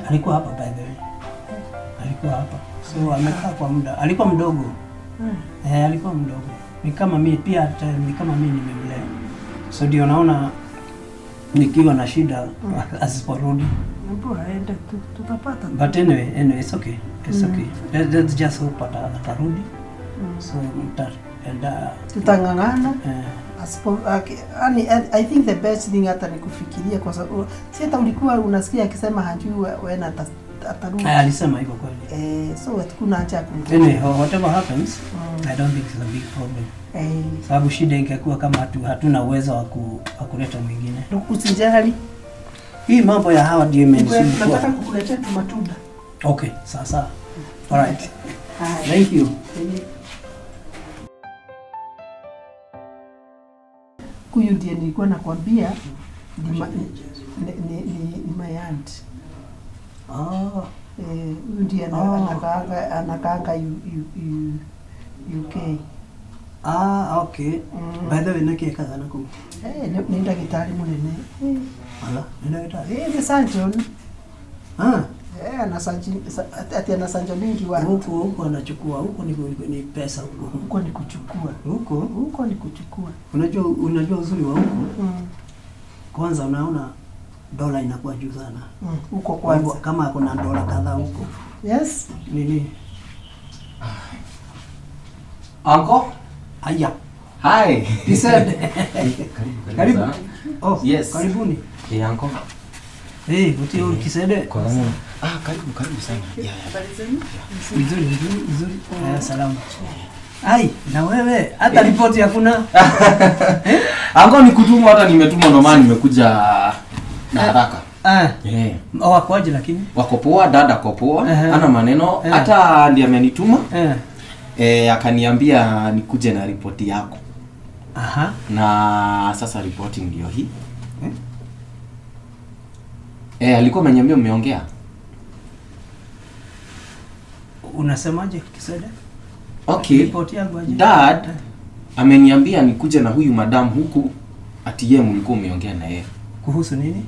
Alikuwa hapa by the way. Alikuwa hapa. So amekaa kwa muda. Alikuwa mdogo. Alikuwa mdogo. Ni kama mimi pia, ni kama mimi nimemlea. So ndio naona nikiwa na shida asiporudi. Mbona aende tu tutapata. But anyway, it's okay. It's okay. Let's just hope atarudi. So and tutangangana. I think the best thing hata ni kufikiria kwa sababu si hata ulikuwa unasikia akisema hajui wewe atarudi. Alisema hivyo kweli. So kuna haja kumjua. Anyway, whatever happens, I don't think it's a big problem. Sababu shida ingekuwa kama hatuna uwezo wa kuleta mwingine. Usijali. Hii mambo ya hawa ndio imenisumbua. Nataka kukuletea matunda. Okay, sasa. All right. Thank you. Huyu ndiye nilikuwa nakwambia ni my aunt. Huyu ndiye anakaanga UK. Okay. By the way, nake kaza nako. Ni daktari munene. Ala, ni daktari. Ni surgeon. Anasanja mingi wa huko anachukua huko ni pesa huko ni kuchukua huko ni kuchukua. Unajua uzuri wa huko kwanza, unaona dola inakuwa juu sana huko kwanza, kama kuna dola kadhaa huko. Yes, nini Uncle? Aya. Hi. Karibu. Yes. Karibuni. Uncle. Uti kisede. Kwa nini? Karibu sana. Habari zenu? Vizuri. Salama. Ai, na wewe hata ripoti hakuna. Ango nikutumwa, hata nimetumwa, ndo maana nimekuja na haraka. Wakoje lakini? Wako poa, dada ko poa. Ana maneno, hata ndiye amenituma. Akaniambia nikuje na ripoti yako. Aha. Na sasa ripoti ndio hii. Alikuwa ameniambia umeongea. Unasemaje Kiswahili? Okay. Ripoti yangu aje? Dad ameniambia nikuje na huyu madam huku, ati yeye mlikuwa umeongea na yeye. Kuhusu nini?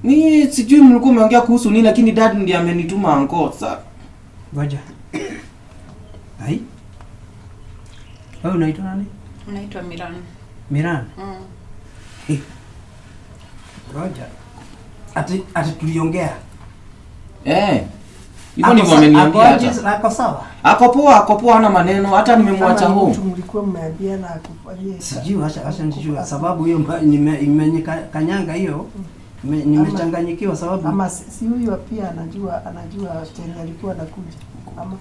Ni sijui mlikuwa umeongea kuhusu nini, lakini dad ndiye amenituma anko. Sasa ngoja. Hai. Wewe unaitwa nani? Unaitwa Miran. Miran? Ngoja. Ati tuliongea. Hivyo ndivyo ameniambia hata. Ako sawa? Ako poa, hana maneno, hata nimemwacha home. Mlikuwa mmeambia na akufanyia. Sijui acha nijue sababu hiyo kanyanga hiyo. Nimechanganyikiwa sababu ama si huyu pia anajua tena alikuwa anakuja. Ama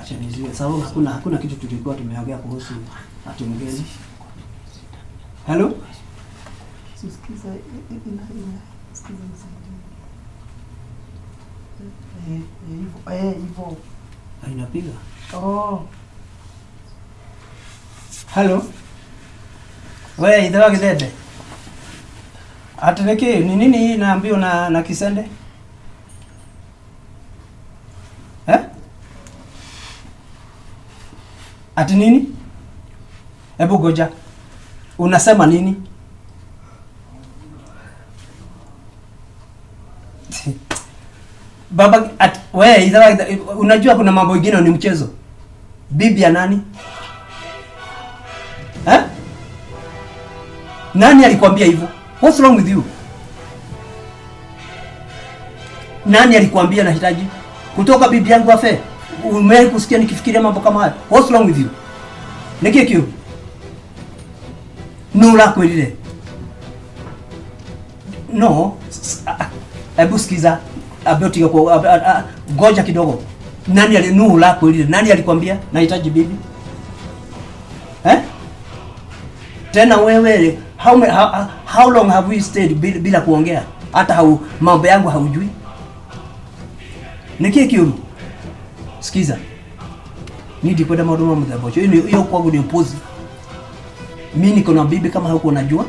acha nijue sababu hakuna kitu tulikuwa tumeongea kuhusu ati mgeni. Hello? Sikiza hivyo. Inapiga. Hello? Wewe idhaa gidede? Ateneke ni nini hii naambiwa na Kisende? Ati nini? Hebu goja. Unasema nini? Baba wewe idhaa, unajua kuna mambo mengine ni mchezo. Bibi ya nani? Nani alikwambia hivyo? What's wrong with you? Nani alikwambia nahitaji kutoka bibi yangu afe? Umewahi kusikia nikifikiria mambo kama haya? What's wrong with you? Nikikio. Nula kweli. No. Hebu sikiza. Abetika kwa goja kidogo. Nani alinula kweli? Nani alikwambia nahitaji bibi? Tena wewe how long have we stayed bila kuongea? Hata mambo yangu haujui. Nikikiuru. Sikiza. Nidi kwenda madomo mtabocho. Hiyo kwangu ni mpuzi. Mimi niko na bibi kama huko unajua.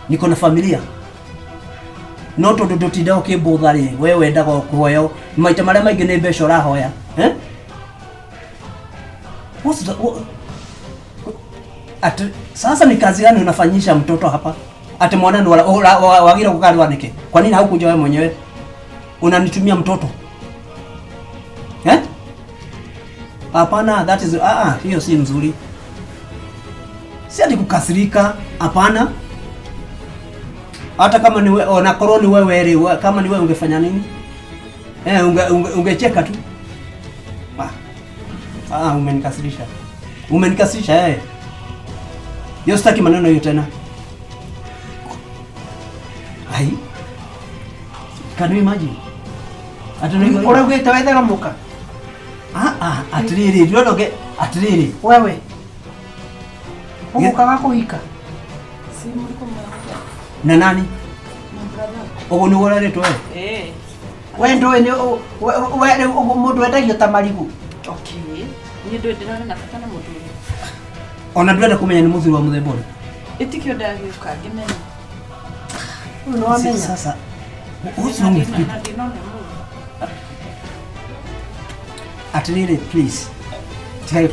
Niko na familia. Noto dodotida okay bodhari. Wewe enda kwa kuhoyo. Maita marema igene besho la hoya. Sasa ni kazi gani unafanyisha mtoto hapa? Ati mwanani wagira kukali wanike. Kwa nini haukuja wewe mwenyewe? Unanitumia mtoto. Hapana, that is hiyo si nzuri. Si ati kukasirika, hapana. Hata kama ni wewe na koroni wewe kama ni wewe ungefanya nini? Ungecheka tu. Umenikasirisha. Umenikasirisha Yo sitaki maneno hiyo tena. Ai. Can you imagine? Ora gwita wethera muka. Atiriri, ndoge atiriri. Wewe. Umuka wako hika. Si mliko mnaongea. Na nani? Na brother. Ogo ni wala leto wewe. Wewe ndio wewe mundu wendagia ta marigu. Okay. Ni ndio ndĩrona nabatana mũndũ ũyũ. Ona ndwenda kumenya ni muthuri wa muthemboni. Itikio ndagĩũka ngĩmenya. No amenya. Sasa. Uso wangu fikiri. Atiriri, please. Tika.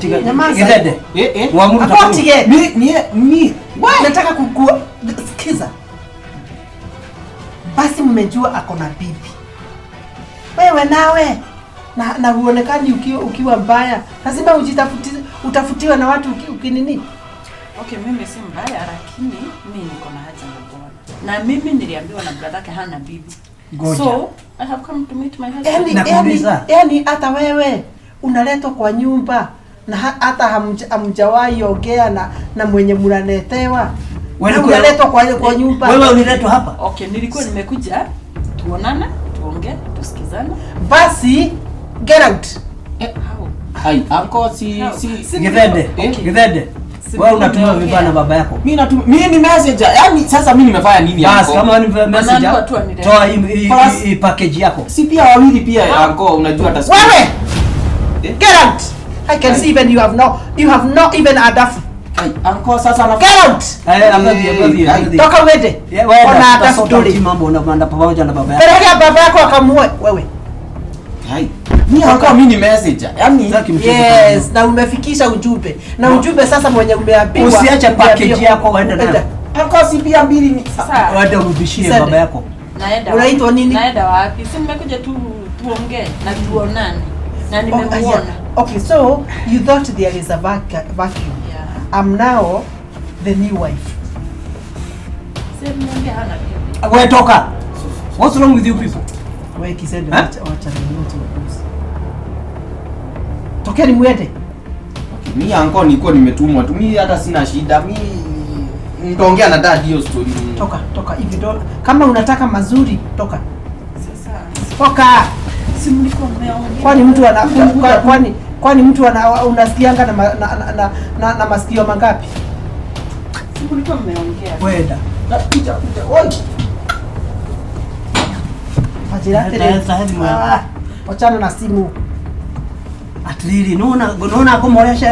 Gedede. Waamuru tafu. Mimi. Nataka kukua. Sikiza. Basi mmejua ako na bibi. Wewe nawe na huonekani ukiwa mbaya. Lazima utafutiwe na watu ukinini. Okay, mimi si mbaya lakini mimi niko na haja na bwana. Na mimi niliambiwa na brother yake hana bibi. Goja. So, I have come to meet my husband. Yani hata wewe unaletwa kwa nyumba na hata hamjawahi ongea na mwenye mnanetewa. Wewe unaletwa kwa nyumba. Wewe uniletwa hapa? Okay, nilikuwa nimekuja tuonane tuongee, tusikizane. Basi get out. Hai, anko si Githende. Githende. Wewe unatumia vibaya na baba yako. Mimi ni messenger. Yaani sasa mimi nimefanya nini Bas, anko? kama ni messenger. Toa hii package yako. Si pia wawili pia anko, unajua hata siku. Wewe. Get out. I can see even you have not even a dafu. Hai, anko sasa na Get out. Abadhi. Toka uende. Ona dafu dole. Mambo unapanda pamoja na baba yako. Peleka baba yako akamue wewe. Hai. Mimi ni messenger. Yaani yes, na umefikisha ujumbe. Na ujumbe sasa mwenye umeambiwa. Usiache package yako uende nayo. Anko si pia mbili ni Sasa Waende urudishie baba yako. naenda. Unaitwa nini? Naenda wapi? Si nimekuja tu tuongee na tuonane. Na nimemuona. Okay, so you thought there is a vacuum. Yeah. I'm now the new wife. Sasa niongea hana bibi. Wewe toka. What's wrong with you people? Wewe kisende wacha niyote ukusi. Tokeni muende. Mimi anko nilikuwa nimetumwa tu. Mimi hata sina shida. Mimi nitaongea na dad hiyo story. Toka hivi ndo kama unataka mazuri toka. Sasa Toka. si mlikuwa mmeongea. Kwani mtu kwani mtu unasikianga na masikio mangapi? Si mlikuwa mmeongea. Wenda. Kuja. Oi. Wachana na simu. Atliri naona akomoresha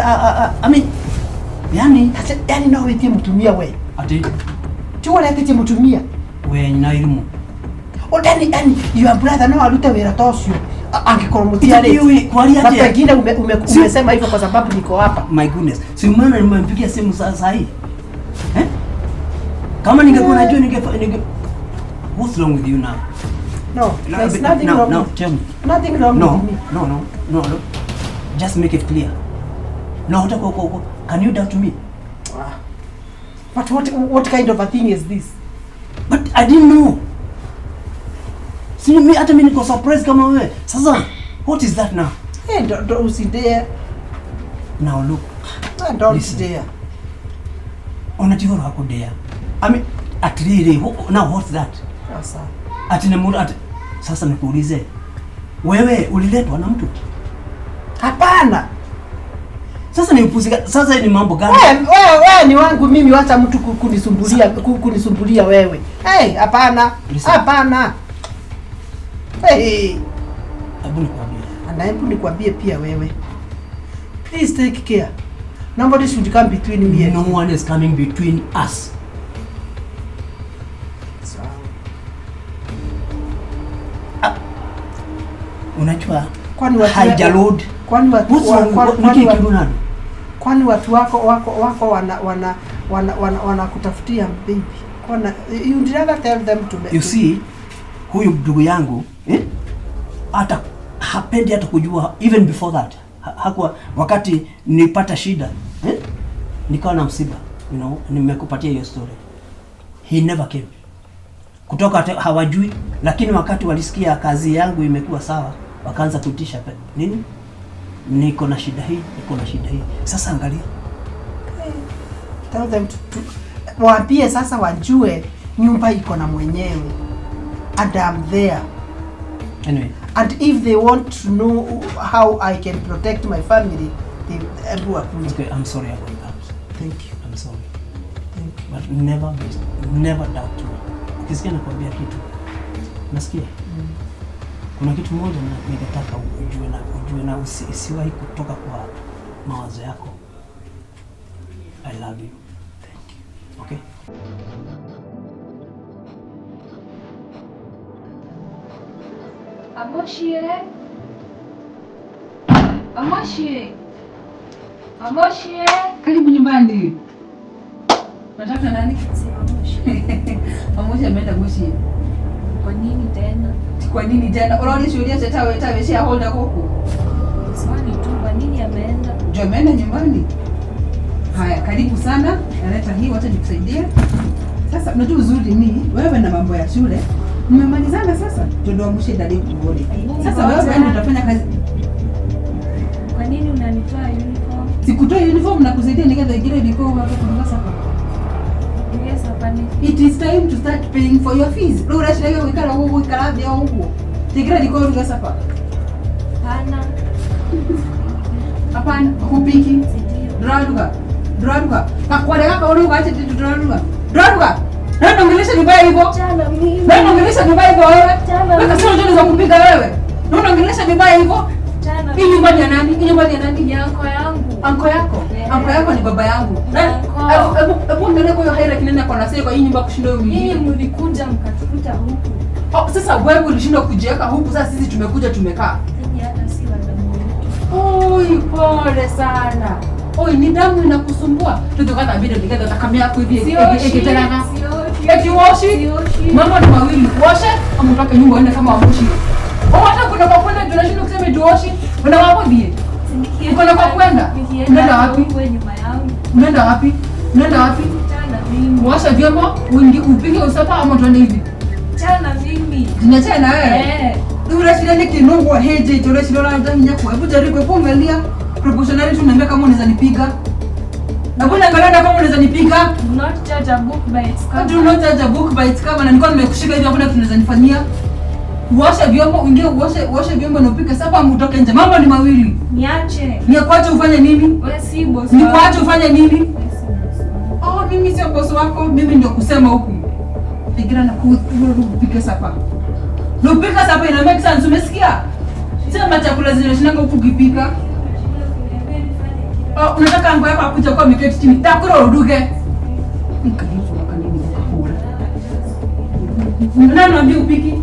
yani no wetie mtumia we. ati Tuone ati mtumia. we na elimu. Odani your brother no alute wera tosio. Angekoromutia leo. Kwani aje? Pengine umesema hivyo kwa sababu niko hapa. My goodness. Si maana nimempigia simu sasa hii. Kama ningekuwa najua what's wrong with you now? No, there's nothing wrong. No, tell me. Nothing wrong with me. No. Just make it clear. No, can you doubt me? But what kind of a thing is this? But I didn't know. See me hata mimi niko surprised kama wewe. Sasa what is that now? Hey, don't usidare. Now look. Don't Listen. dare. Unajua hako dare. I mean at really now what's that? Sasa. Ati sasa nikuulize. Wewe uliletwa na mtu? Hapana. Sasa ni upuzika. Sasa ni mambo gani? Wewe ni wangu mimi, wacha mtu kunisumbulia wewe. Hey, hapana. Hapana. Hey. Hebu nikwambie pia wewe. Please take care. Nobody should come between me and you. No one is coming between us. Unajua kwani watu haijalod kwani watu wako wanakutafutia baby. Kwana you rather tell them to you see huyu ndugu yangu hata hapendi hata kujua even before that hakuwa wakati nilipata shida nikawa na msiba nimekupatia hiyo story. He never came kutoka hawajui, lakini wakati walisikia kazi yangu imekuwa sawa wakaanza kutisha nini, niko na shida hii. Sasa angalia, tell them to waambie sasa wajue nyumba iko na mwenyewe and I'm there. Anyway, and if they want to know how I can protect my family, they everyone. Okay, I'm sorry about that. Thank you. I'm sorry. Thank you. But never doubt me. Ukisikia nakwambia kitu nasikia kuna kitu moja na ningetaka ujue na usiwahi kutoka kwa mawazo yako. I love you. Thank you. Okay? Amoshie. Karibu nyumbani. Nataka nani? Amoshie ameenda Moshi. Kwa nini tena? Kwa nini tena? Unaona shuhudia tawe shia holder huko. Swali tu, kwa nini ameenda? Ndio ameenda nyumbani. Haya, karibu sana. Naleta hii wote nikusaidia. Sasa unajua uzuri ni wewe na mambo ya shule. Mmemalizana sasa? Ndio amshe dadi kuone. Sasa wewe ndio utafanya kazi. Kwa nini unanitoa uniform? Sikutoa uniform na kusaidia nikaza grade iko hapo kwa sasa. Yes, hapana. It is time to start paying for your fees. Leo unashiriki ukala huko ikala bia huko. Tigira jikoni gasa hapa. Hana. Hapana, kupiki. Draduga. Kakwada kaka uruga acha draduga. Nani ungelisha vibaya hivyo? Chana mimi. Nani ungelisha vibaya hivyo wewe? Chana. Wewe sio njoo za kupiga wewe. Nani ungelisha vibaya hivyo? Chana. Hii nyumba ni ya nani? Hii nyumba ni ya nani? Yanko yangu. Anko yako? Yeah. Anko yako ni baba yangu. Hebu angalia kwa hiyo haira kinene kwa nasi kwa hii nyumba kushinda wewe Nyinyi mwingine. mlikuja mkatukuta huku. Sasa wewe ulishinda kujiweka huku, sasa sisi tumekuja tumekaa. Nyinyi hata si wadamu. Oi, pole sana. Oi, ni damu inakusumbua. Tutokana na video nikaenda takamia yako hivi ikiteranga. Eti washi. Mama ni mawili. Washe ama utake nyumba uende kama wamoshi. Hata kuna kwa kwenda tunashinda kusema eti washi. Unaenda wapi bie? Uko na kwa kwenda? Unaenda wapi? Unaenda wapi? Chana mimi. Washa vyombo, upige usafa ama tuende hivi. Chana mimi. Zinacha na wewe. Ndio shida ni kinungu heje, ndio shida la ndani nyako. Hebu jaribu kuangalia proportionality tunaambia kama unaweza nipiga. Hakuna angalia kama unaweza nipiga. Do not judge a book by its cover. Do not judge a book by its cover. Na nilikuwa nimekushika hivi hakuna tunaweza nifanyia. Uoshe vyombo, uingie uoshe vyombo na upike sasa mtoke nje. Mambo ni mawili. Niache. Nikuache ufanye nini? Wewe si boss. Nikuache ufanye nini? Wewe si boss. Mimi sio boss wako. Mimi ndio kusema huku. Fikiria na kupika sapa. Nupika sapa ina make sense, umesikia? Sema chakula zinashinanga huku ukipika. Unataka ango yako akuja kwa miketi chini. Takuro uduge. Nikalifu wakanini wakahura. Nani anambia upiki?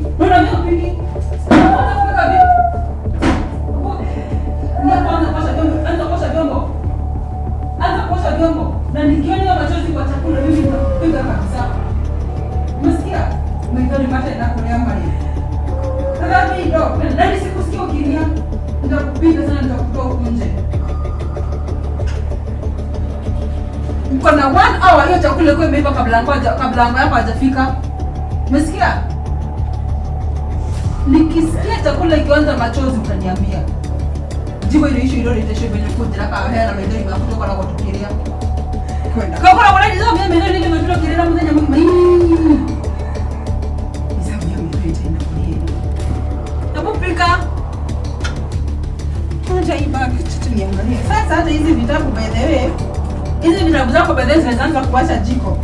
Anza kuosha vyombo. Na nikiona machozi kwa chakula mimi nitakupiga kabisa. Umesikia? Mimi mate na kulea mali. Sasa mimi ndo nani sikusikia ukilia. Nitakupiga sana nitakutoa huko nje. Uko na 1 hour hiyo chakula iko imeiva kabla yangu yako hajafika. Umesikia? Nikisikia chakula ikianza machozi utaniambia. Jibu ile issue ile itashe kwenye kundi la kahawa na mbele ya kutoka na kutukiria. Kwenda. Kwa kuna wale ndio mimi mbele ile ndio kilela mzenya mimi. Isabu ya mimi tena kuni. Napopika. Acha iba kitu niangalie. Sasa hata hizi vitabu by the way. Hizi vitabu zako by the way zinaanza kuwasha jiko.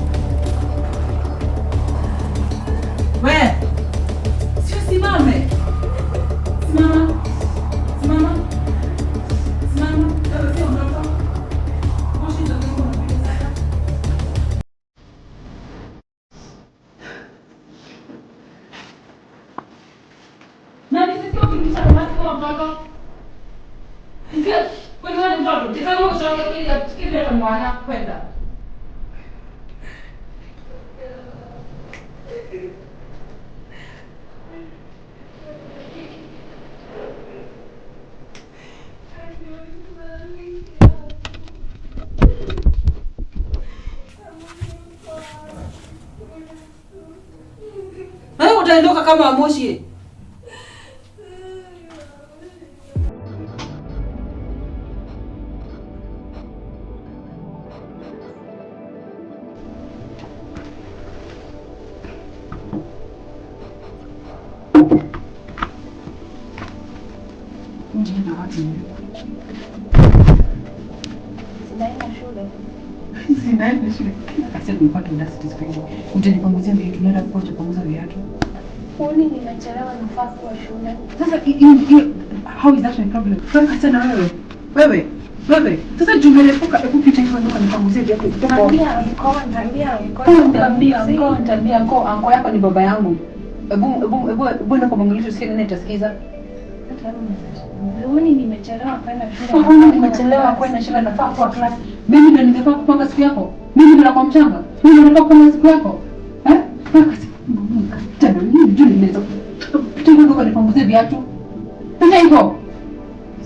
Wewe. Sio simame. Simama. Wewe utaondoka kama Moshi. Ndio na watu. Sinaenda shule. Sasa nilikuwa tunaenda city spring. Mtanipanguzia viatu, tunaenda kwa kupanguza viatu. Kwani nimechelewa nafaa kuwa shule. Sasa how is that my problem? Sasa na wewe. Sasa jumelepuka hebu pita hiyo ndio kanipanguzie viatu. Niambia Anko yako ni baba yangu. Hebu ndio kumwangalia usikie nini itasikiza. Leo nimechelewa kwenda shule. Nimechelewa kwenda shule nafaa kwa class. Mimi ndio ningefaa kupanga siku yako. Mimi ndio kwa mchanga. Mimi ndio nafaa kupanga siku yako. Tena mimi ndio ninaweza. Pita ndio kanipanguzie viatu. Sasa hivyo.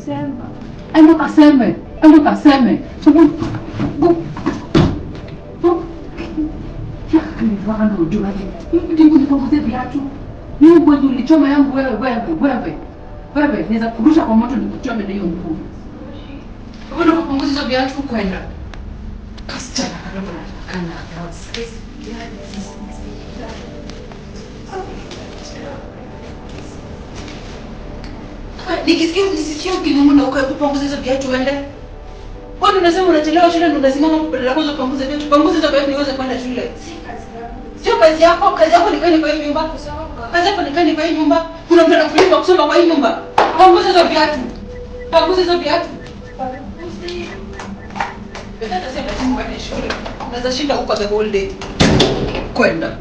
Sema. Endo kaseme. Nilivana ujua hivi. Ndio nipanguzie viatu. Mimi bwana ulichoma yangu wewe. Niweza kurusha kwa moto nikuchome na hiyo mkuu. Wewe ndio kupunguza hizo viatu kwenda. Kasichana kadogo na kana. Nikisikia ukinung'una ukapunguza hizo viatu uende. Kwani unasema unachelewa shule ndio unasimama badala ya kupunguza viatu. Punguza hizo viatu niweze kwenda shule. Sio kazi yako. Kazi yako ni kwenda kwa hii nyumba. Kazi yako ni kwenda kwa hii nyumba. Kuna mtu anakulipa kusoma kwa hii nyumba. Punguza hizo viatu. Punguza hizo viatu. Hata sasa lazima uende shule. Unaweza shinda huko the whole day. Kwenda.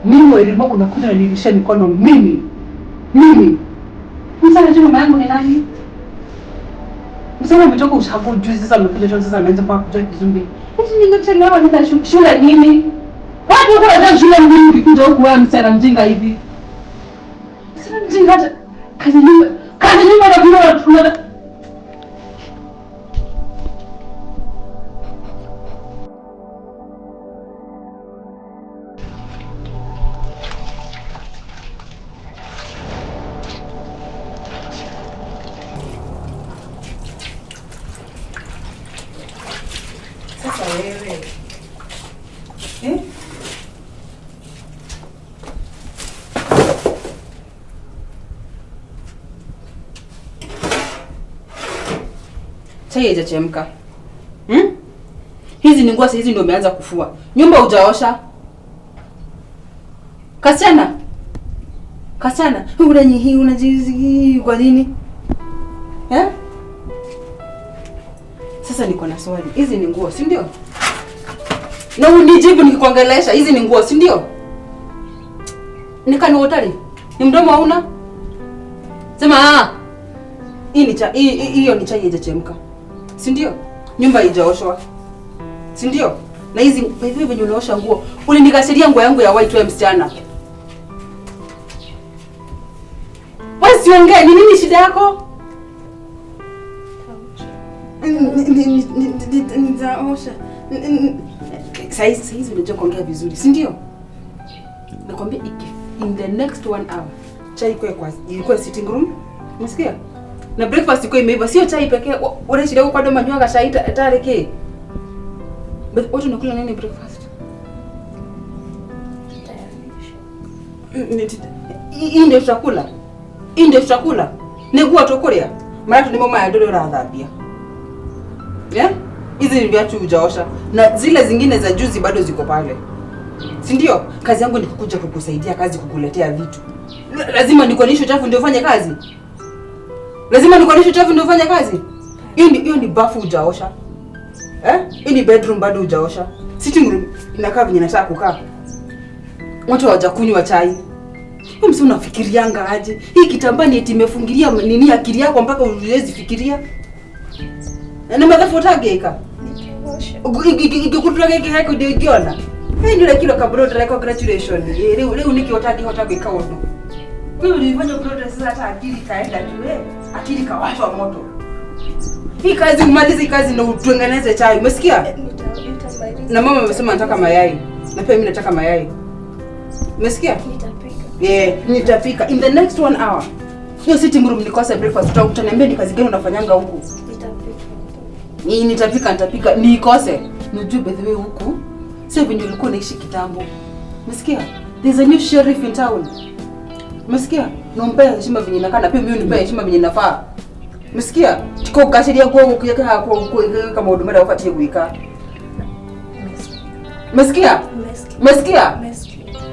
Mimi elimu kunakuja nilisha mikono mimi. Msana tu mama yangu ni nani? Msana umetoka ushago juzi sasa umekuja sasa ameanza kwa kuja kizumbi. Hizi ningechelewa nenda shule nini? Watu wanaenda shule nini ukikuja huku wewe msana mjinga hivi? Msana mjinga hata kazi nyumba na kuna Sasa wewe. Chai haijachemka. Hizi ni nguo hizi ndio umeanza kufua. Nyumba hujaosha. Kasichana, unajizi kwa nini? Sasa niko na swali. Hizi ni nguo, si ndio? Na unijibu nikikuongelesha. Hizi ni nguo, si ndio? Nikani hoteli. Ni mdomo hauna? Sema hiyo ni chai haijachemka. Si ndio? Nyumba haijaoshwa. Si ndio? Na hizi hivi venye unaosha nguo. Ulinikasiria nguo yangu ya white wewe msichana. Wewe siongee, ni nini shida yako? Nitaosha. Saizi unajua kuongea vizuri, si ndio? Nakwambia in the next 1 hour chai ilikuwa sitting room. Unasikia? Na breakfast iko imeiva, sio chai pekee. Wewe shida yako kwa ndo manywaga chai tareke. Watu nakula nini breakfast? Hii ndio tutakula. Negua tokorea. Mara tu mama ya dole radhabia. Hizi ni viatu hujaosha na zile zingine za juzi bado ziko pale. Si ndio? Kazi yangu ni kukuja kukusaidia kazi, kukuletea vitu. Lazima nikuoneshe uchafu ndio ufanye kazi. Hiyo ni bafu hujaosha. Hii ni bedroom bado hujaosha. Sitting room inakaa venye nataka kukaa. Watu hawajakunywa chai. Wewe msi unafikirianga aje? Hii kitambaa ni eti imefungilia nini akili yako mpaka uwezi fikiria? Na madafuta geka. Ikikutura geka hako ndio ikiona. Ndio kilo kabro tala congratulation. Leo niki hotagi ikaondo. Wewe ulifanya protest sasa hata akili kaenda tu akili kawashwa moto. Hii kazi umalize kazi na utengeneze chai. Umesikia? Na mama amesema nataka mayai. Na pia mimi nataka mayai. Umesikia? Nitapika. In the next 1 hour. Hiyo sitting room nikose breakfast. Utaniambia ni kazi gani unafanyanga huku? Nitapika. Nikose. Nijue by the way huku. Sio venye ulikuwa unaishi kitambo. Umesikia? There's a new sheriff in town. Umesikia? Naomba heshima venye nakaa na pia mimi nipe heshima venye nafaa. Umesikia? Tuko kashiria kwa kuweka kama huduma ya wafatie kuika. Umesikia?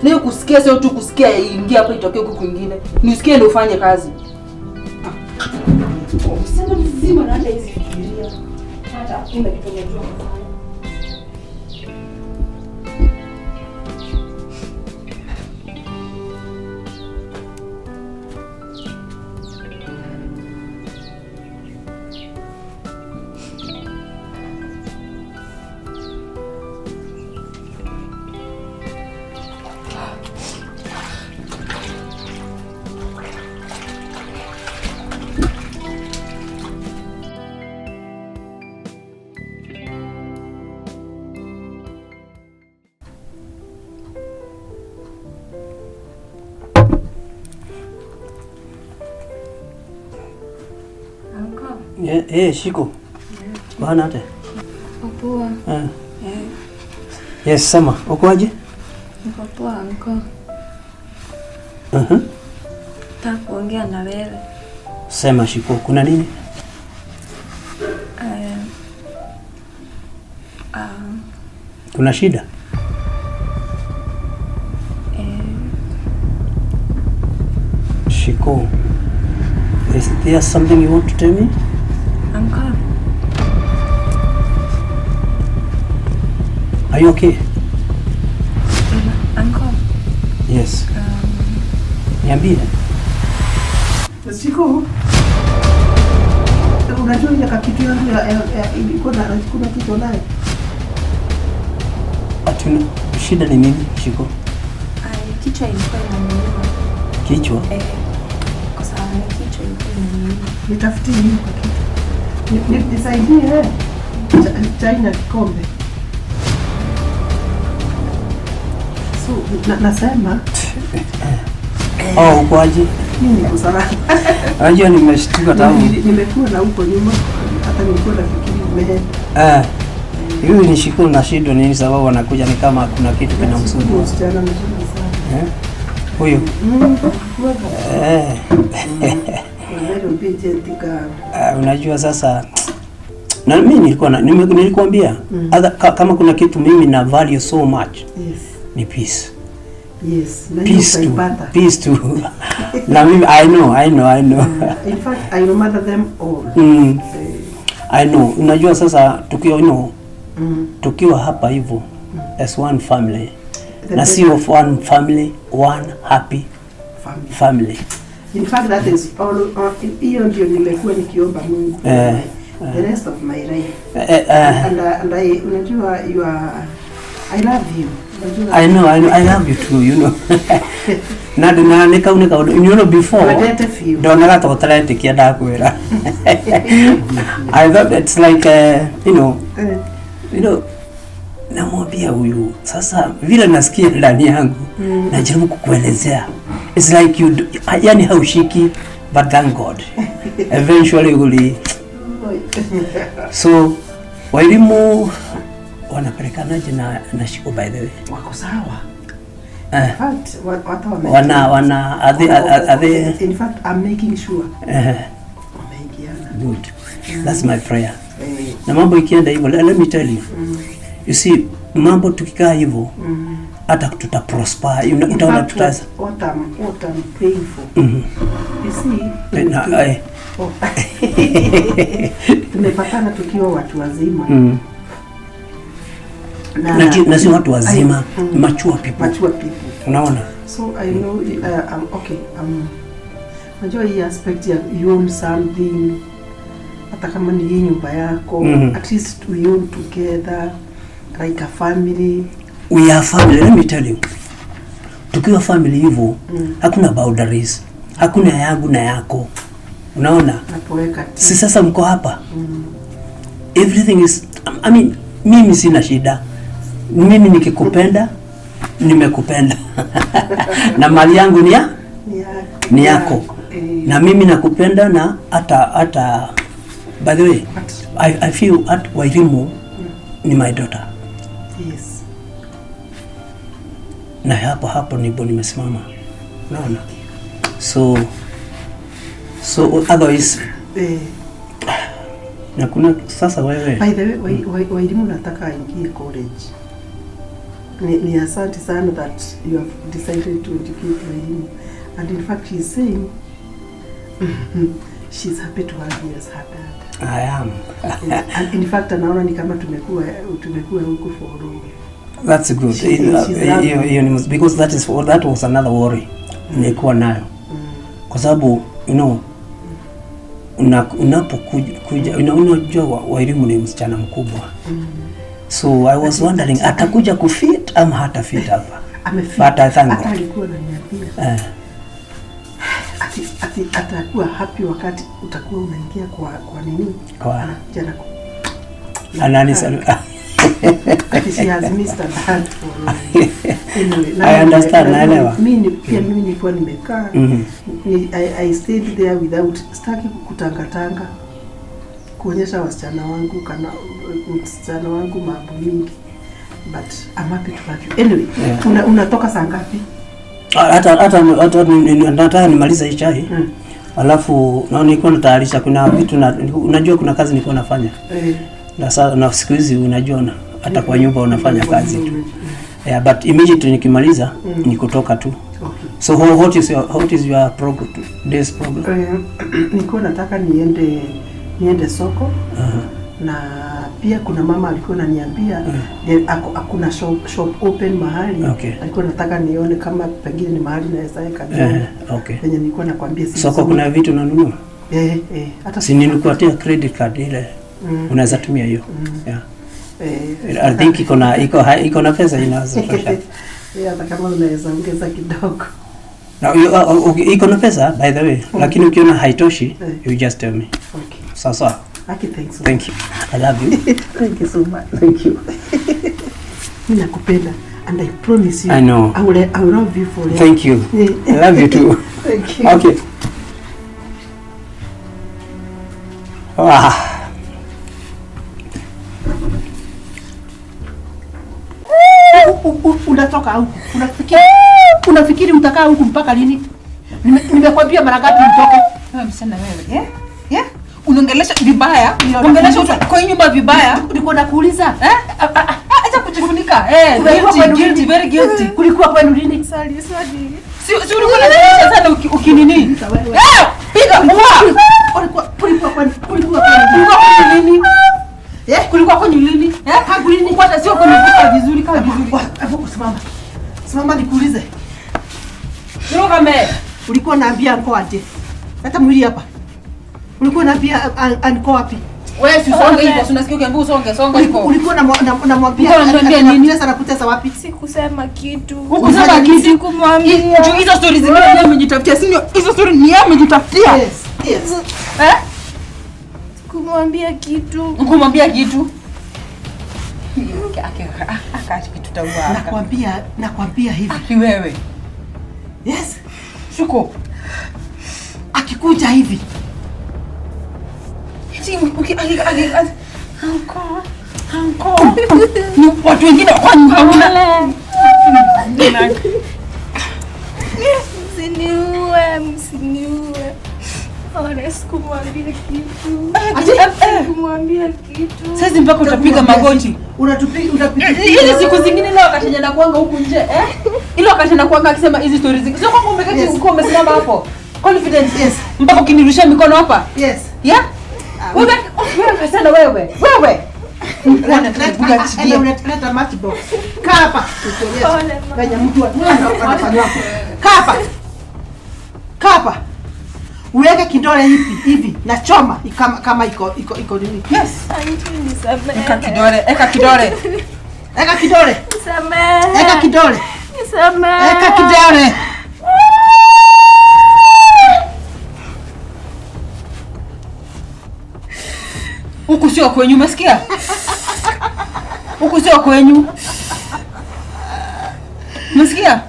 Leo kusikia sio tu kusikia ingia hapa itokee huko kwingine. Nisikie ndio ufanye kazi. Sasa mzima na hata hizi fikiria. Hata hakuna kitu unajua kufanya. Shiko. Bana ate. Niko poa. Yes, sema. Ukoaje? Niko poa uncle. Nataka kuongea na wewe. Sema Shiko, kuna nini? Kuna shida? Shiko, is there something you want to tell me? Uncle. Are you okay? Uncle. Yes. Niambie. Shiko. Unajua ile kitu yangu kuna kitu naye. Atuna shida ni nini Shiko? Kichwa ilikuwa inaniuma. Kichwa? Kwa sababu kichwa ilikuwa inaniuma. Nitafutie nini kwa kitu? Nisaidie chai na kikombe. So nasema Ukoaje? Mimi niko salama. Unajua nimeshtuka tangu. Nimekuwa na huko nyuma hata nilikuwa nafikiri umeenda. Hiyo ni Shiko na shida nini sababu wanakuja ni kama kuna kitu kinamsumbua. Msichana mzuri sana. Huyo. Unajua sasa na mimi nilikuambia kama kuna kitu mimi na value so much. Yes. Ni peace. Yes. Peace too. Na mimi I know. In fact I remember them all. I know. Unajua sasa tukiwa hapa hivyo as one family. Na sio one family, one happy family. In fact that is all hiyo ndio nimekuwa nikiomba Mungu. The rest of my life. And I unajua you are I love you. I know I love you too, you know. Na nikauneka you know before don't know that authority kiada kwera. I thought it's like you know namwambia huyu sasa vile nasikia ndani yangu najaribu kukuelezea it's like you yani haushiki but thank God eventually will. So walimu wanapelekanaje na Shiko by the way? Wako sawa. Are they in fact I'm making sure. Good. That's my prayer. Na mambo ikienda hivyo let me tell you. You see mambo tukikaa hivyo hata tuta prosper. Utaona tutaweza. What I'm praying for. You see. Tumepatana tukiwa watu wazima. Na si watu wazima, mature people. Unaona? So I know okay. Unajua hii aspect ya you own something. Hata kama ni nyumba yako, at least we own together like a family. We are family, let me tell you. Tukiwa family hivyo, hakuna boundaries. Hakuna yangu na yako. Unaona? Si sasa mko hapa. Everything is I mean, mimi sina shida. Mimi nikikupenda, nimekupenda. Na mali yangu ni yako. Na mimi nakupenda na hata by the way, I feel at Wairimu ni my daughter. Yes. Na hapo ndipo nimesimama. Unaona? So otherwise na kuna sasa wewe. By the way, Wairimu nataka aingie college. Ni asante sana that you have decided to educate Wairimu. And in fact she's saying she's happy to have you as her dad. I am. And in fact anaona ni kama tumekuwa huko for long. That's good. Because that was another worry nilikuwa nayo. Kwa sababu you know unapokuja unajua Wairimu ni msichana mkubwa. So I was wondering atakuja kufit ama hata fit hapa. But I thank God. Alikuwa ananiambia. Atakuwa happy wakati utakuwa unaingia kwa nini? Kwa jana. Anani She has missed a hand for anyway. I understand, naelewa. Mimi nilikuwa nimekaa. I stayed there without staki kutangatanga. kuonyesha wasichana wangu kana msichana wangu mambo mingi. But I'm happy to have you. Anyway, unatoka saa ngapi? Hata nimaliza hii chai. Alafu naona nilikuwa natayarisha kuna vitu unajua kuna kazi nilikuwa nafanya. Na siku hizi unajua hata kwa nyumba unafanya kazi tu. Yeah, but immediately nikimaliza ni kutoka tu. Okay. So what is your program, day's program? Nilikuwa nataka niende soko. Na pia kuna mama alikuwa ananiambia hakuna shop open mahali. Okay. Alikuwa nataka nione kama pengine ni mahali naweza weka job. Okay. Venye nilikuwa nakwambia soko kuna vitu unanunua? Hata si nilikupatia credit card ile. Unaweza tumia hiyo. Yeah. I think iko na pesa inaweza tosha. Hata kama unaweza ongeza kidogo. Na iko na pesa by the way, lakini ukiona haitoshi, you just tell me. Okay. Sasa. Okay, thanks. Thank you. I love you. Thank you so much. Thank you. Mimi nakupenda and I promise you I know. I will love you forever. Thank you. I love you too. Thank you. Okay. Unatoka huku. Unafikiri utakaa huku mpaka lini? Nimekwambia mara ngapi utoke? Wewe msana wewe. Unaongelesha vibaya, unaongelesha kwa nyumba vibaya. Niko nakuuliza, acha kujifunika. Guilty, very guilty. Kulikuwa kwenu lini? Sorry. Si ulikuwa unanilisha sana ukinini. Piga mwa. Kulikuwa kwenu lini? Kulikuwa kwenu lini? Hakulini kwanza sio kunivuka vizuri kama vizuri. Hapo simama nikuulize. Ndoka me. Ulikuwa naambia mko aje? Hata mwili hapa. Ulikuwa naambia anko wapi? Wewe si songa hivyo, unasikia ukiambiwa songa hivyo. Ulikuwa namwambia nini? Kutesa wapi? Sikusema kitu. Hukusema kitu? Sikumwambia. Hizo stories zingine yeye amejitafutia, si ndio? Hizo stories ni yeye amejitafutia. Yes. Sikumwambia kitu. Ukumwambia kitu? Akati kitu taua. Nakwambia hivi. Aki wewe. Yes. Shuko. Akikuja hivi. Anko. Ni watu wengine kwani hauna. Msiniue. Sikumwambia kitu. Sikumwambia kitu. Sasa mpaka utapiga magoti. Unatupiga. Hizi siku zingine leo wakati jana kuanga huku nje, Ile wakati anakuanga akisema hizi stories. Sio kwamba umeketi uko umesimama hapo. Confidence. Yes. Mpaka ukinirusha mikono hapa. Yes. Yeah? Wewe sana wewe. Unaleta matchbox. Kaa hapa. Kanya mtu anafanya. Kaa hapa. Uweke kidole hivi na choma kama iko nini? Yes. Nisamehe. Eka kidole. Nisamehe. Eka kidole. Nisamehe. Eka kidole. Huku sio kwenyu, umesikia? Huku sio kwenyu. Umesikia?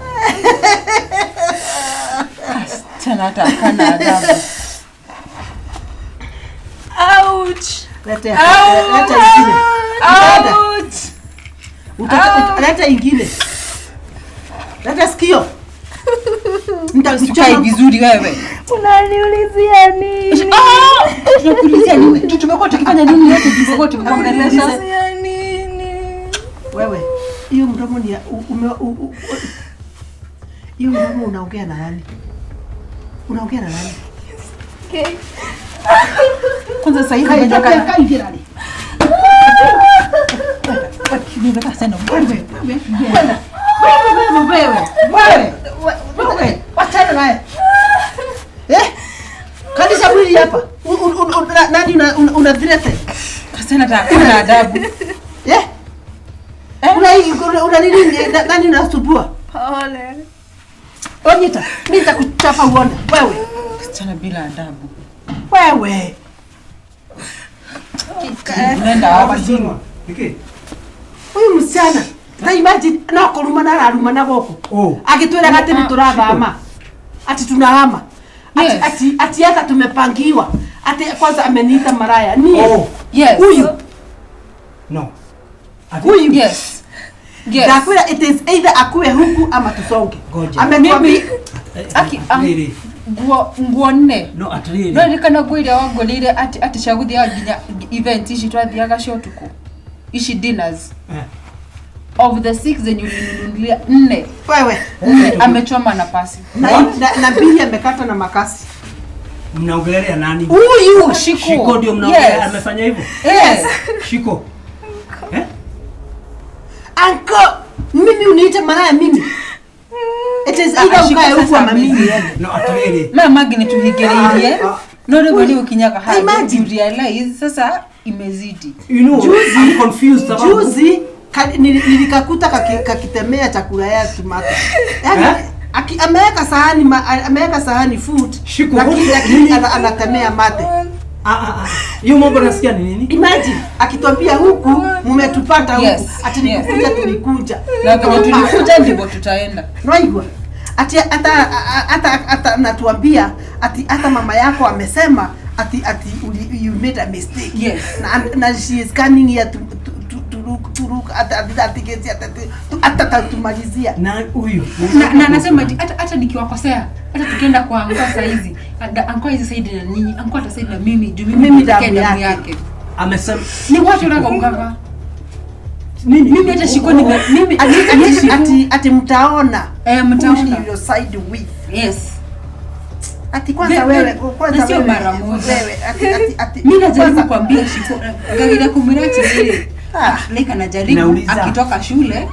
Tena hata kana adabu. Ouch. Leta ingine. Leta sikio. Nitakuchai vizuri wewe. Unaniulizia nini? Tunakuulizia nini? Tumekuwa tukifanya nini yote tumekuwa tukiongelesha. Wewe, hiyo mdomo ni hiyo mdomo unaongea na nani? Okay. Kwanza sasa hivi unataka kaingia nani? Wewe sana wewe. Wachana naye. Kanisa mwili hapa. Nani unadhirete? Kasema nataka adabu. Una nini? Nani unasubua? Pole. Onyeta, mimi nitakuchapa uone. Wewe. Kasichana bila adabu. Wewe. Nenda hapa chini. Huyu msichana, na imagine na kuruma na araruma na goko. Agitwira gati ni turathama. Ati tunahama. Ati hata tumepangiwa. Ati kwanza ameniita maraya. Ni. Oh. Yes. Huyu. No. Huyu. Yes. Yes. Dakwira it is either akue huku ama tusonge. Goja. Ameniambia Aki Really? nguo nne. No, at really. No ndikana gwire wangolire ati chaguthia nginya event ici twathiaga shotuku. Ici dinners. Of the 6 zenye ulinunulia 4. wewe. Amechoma na pasi. Na bili amekata na makasi. Mnaongelea nani? Huyu Shiko. Shiko ndio mnaongelea amefanya hivyo? Yes. Shiko. Anko, mimi uniite maraya mimi. It is either ukae huku ama mimi. No, at really. Mama gini tuhigereirie. No rebali ukinyaka hadi. Imagine. You realize sasa imezidi. You know, I'm confused about Juzi nilikakuta kakitemea chakula ya tomato. Yaani ameweka sahani food. Shiko. Lakini anatemea mate. Hiyo mambo nasikia ni nini? Imagine akitwambia huku mmetupata huku ati nikuja tulikuja. Na kama tulikuja ndivyo tutaenda. Naigwa. Ati hata natuambia ati hata mama yako amesema ati you made a mistake. Yes. Na she is coming here to look hata tumalizia. Na huyu. Na anasema hata nikiwakosea hata tukienda kwa anko saa hizi. Anko hizi saidi na nyinyi, anko atasaidi na mimi, juu mimi damu yake. Amesema Ni watu wanako mganga. nini? Mimi hata Shiko mimi ati mtaona. Mtaona your side with. Yes. Ati kwanza wewe sio mara moja. Wewe ati mimi najaribu kuambia Shiko gagira kumirachi ile. Like anajaribu akitoka shule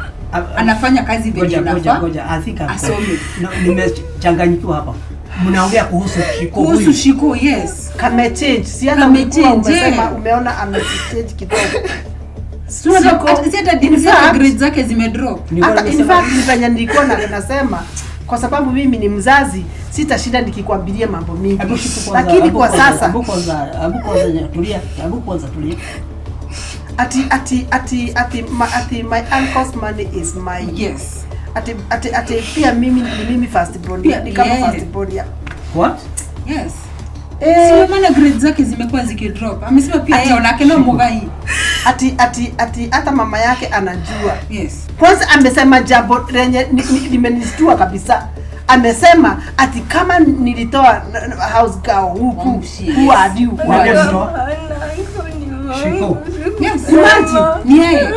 anafanya kazi venye inafaa. Ngoja, I think asome. Nimechanganyikiwa hapa. Mnaongea kuhusu Shiko huyu. Kuhusu Shiko, yes. Kame change. Si hata umesema umeona amechange kidogo. Hata grades zake zimedrop. Hata in fact nifanya nilikuwa nasema kwa sababu mimi ni mzazi sitashinda nikikwambilia mambo mingi. Lakini kwa sasa Abu kwanza tulia. Ati my uncle's money is mine. Yes. Ati pia mimi first born. Ni kama first born. What? Yes. Sio maana grades zake zimekuwa zikidrop. Amesema pia yeye onake no mugai. Ati hata mama yake anajua. Yes. Kwanza amesema jambo lenye limenistua kabisa. Amesema ati kama nilitoa house girl huku who are you? Shiko. Yes. Imagine ni yeye.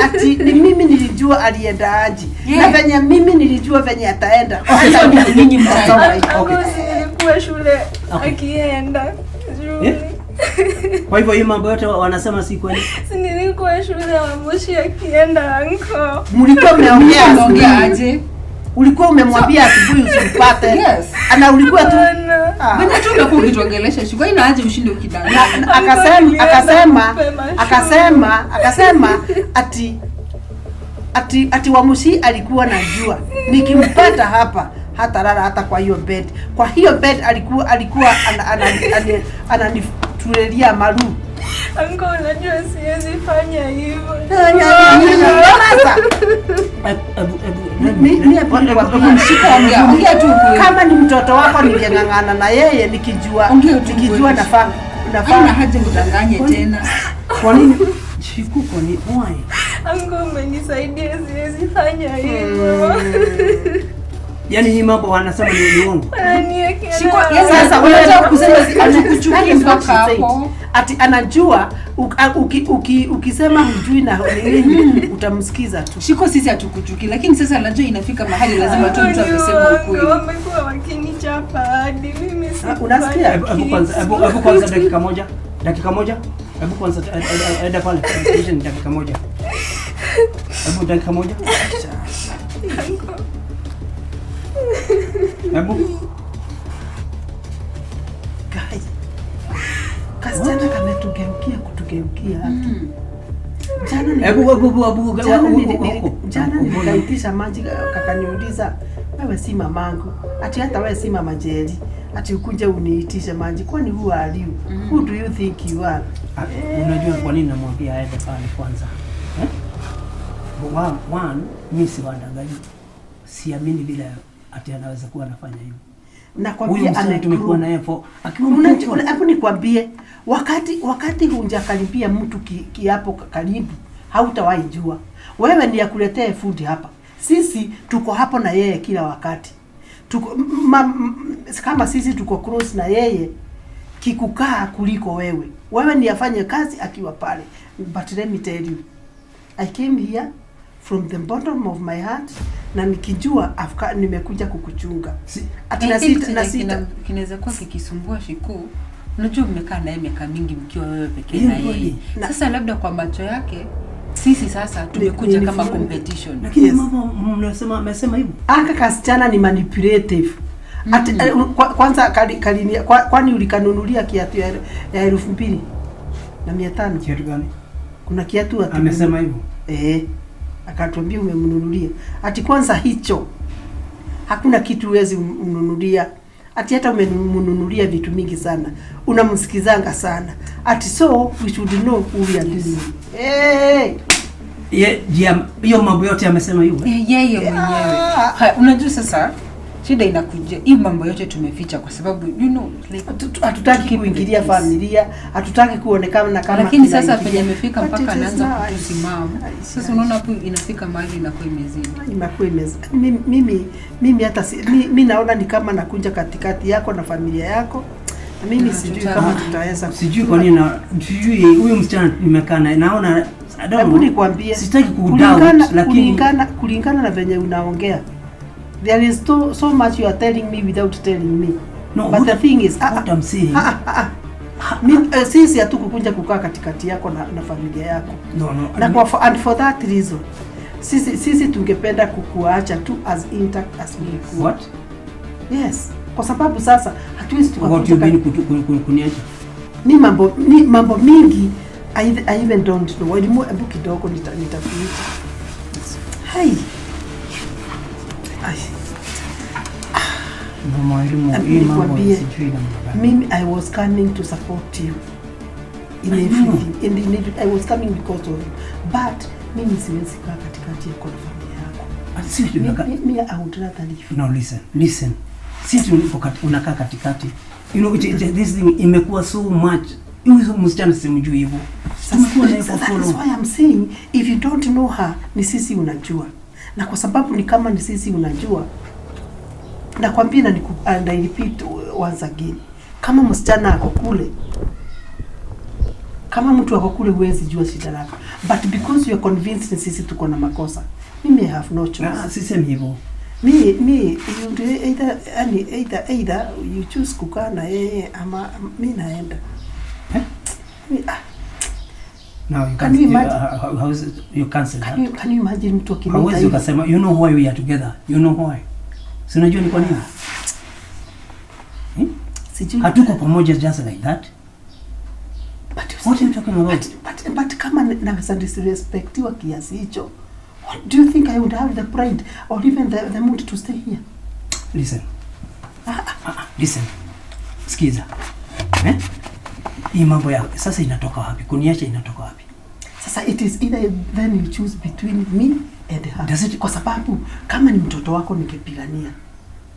Ati ni mimi nilijua alienda aje. Na venye mimi nilijua venye ataenda. Sasa ninyi mtaenda. Nilikuwa shule akienda. Kwa hivyo hiyo mambo yote wanasema si kweli. Nilikuwa shule wa Moshi akienda anko. Mlikuwa mmeongea aje? Ulikuwa umemwambia asubuhi usipate. Yes. Ana ulikuwa tu Bwana tu umekuwa ukituongelesha Shiko ina aje ushinde ukidanga. Akasema ati wa Moshi alikuwa najua. Nikimpata hapa hata lala hata kwa hiyo bed. Kwa hiyo bed alikuwa ananitulelia maru. Anko unajua siwezi fanya hivyo. Kama ni mtoto wako ningeng'ang'ana na yeye nikijua nafaa haja kudanganya tena. Kwa nini? Shiko kwa nini? Why? Anko umenisaidia siwezi fanya hivyo. Yaani hii mambo wanasema ni uongo. Shiko sasa unataka kusema atakuchukia mpaka hapo. Ati anajua ukisema hujui na nini utamsikiza tu. Shiko sisi hatukuchuki lakini sasa anajua inafika mahali lazima tu mtu amesema ukweli. Wamekuwa wakinichapa hadi mimi si. Unasikia? Hebu kwanza dakika moja. Hebu kwanza aenda pale dakika moja. Hebu dakika moja. Hebu guys. Kasichana kametugeukia kutugeukia hatu. Jana nikaitisha maji kakaniuliza wewe si mamangu. Ati hata wewe si mama Jerry. Ati ukuje uniitishe maji. Kwani who are you? Who do you think you are? Unajua kwa nini namwambia aende pale kwanza? One, mimi si wandanganyi. Siamini bila ati anaweza kuwa anafanya hivyo. nakwambia tumekuwa naye for hapo nikwambie wakati hunjakaribia mtu kiapo karibu hautawahi jua. Wewe ni akuletee food hapa. Sisi tuko hapo na yeye kila wakati. Tuko kama sisi tuko close na yeye kikukaa kuliko wewe. Wewe ni afanye kazi akiwa pale. But let me tell you, I came here from the bottom of my heart na nikijua nimekuja kukuchunga. Kinaweza kuwa kikisumbua Shiku. Unajua mmekaa naye miaka mingi mkiwa wewe pekee na yeye. Sasa labda kwa macho yake sisi sasa tumekuja kama competition. Lakini mama amesema hivyo. Aka kasichana ni manipulative. Kwanza kwani ulikanunulia kiatu ya 2,500? Kiatu gani? Kuna kiatu amesema hivyo. Akatuambia umemnunulia. Ati kwanza hicho hakuna kitu huwezi mnunulia. Ati hata umemnunulia vitu mingi sana. Unamsikizanga sana. Ati so we should know who we are dealing with. Hiyo mambo yote amesema hivyo. Yeye mwenyewe. Unajua sasa shida inakuja. Hii mambo yote tumeficha kwa sababu like hatutaki kuingilia familia, hatutaki kuonekana kama. Lakini sasa penye imefika mpaka anaanza kutusimama. Sasa unaona hapo inafika mahali inakuwa imezidi. Inakuwa imezidi. Mimi hata mimi naona ni kama nakunja katikati yako na familia yako. Mimi sijui kama tutaweza. Sijui kwa nini sijui huyu msichana nimekaa naye naona Hebu nikwambie, sitaki kudoubt lakini kulingana na venye unaongea. There is so much you are telling me without telling me. No, but the thing is what I'm saying. Sisi hatukukunja kukaa katikati yako na familia yako. No. Na for that reason, sisi tungependa kukuacha tu as intact as we could. What? Yes. Kwa sababu sasa hatuwezi tukakuja kuniacha. Ni mambo mingi I even don't know. Walimu ebu kidogo nitafuta. Hai. Mama elimu hii mambo sijui na mimi I was coming to support you in everything. I was coming because of you. But mimi siwezi kaa katikati yako na familia yako. Mimi I would rather leave. No, listen. Sisi unakaa katikati. You know this thing imekuwa so much. Huyu msichana simjui hivyo. That's why I'm saying if you don't know her ni sisi unajua. Na kwa sababu ni kama ni sisi unajua. Nakwambia and I repeat once again. Kama msichana ako kule, kama mtu ako kule huwezi jua shida lako. But because you are convinced sisi tuko na makosa, mimi I have no choice. Sisemi hivyo. Mimi either you choose kukaa na yeye ama mimi naenda. Now you can imagine how is it, you cancel that? Can you imagine mtu akiniita? Hawezi ukasema you know why we are together. You know why? Si unajua ni kwa nini? Sijui. Hatuko pamoja just like that. What are you talking about? But kama naweza disrespectiwa kiasi hicho, do you think I would have the pride or even the mood to stay here? Listen. Listen. Sikiza. Hii mambo ya sasa inatoka wapi? Kuniacha inatoka wapi? Sasa it is either then you choose between me and her. Kwa sababu kama ni mtoto wako ningepigania.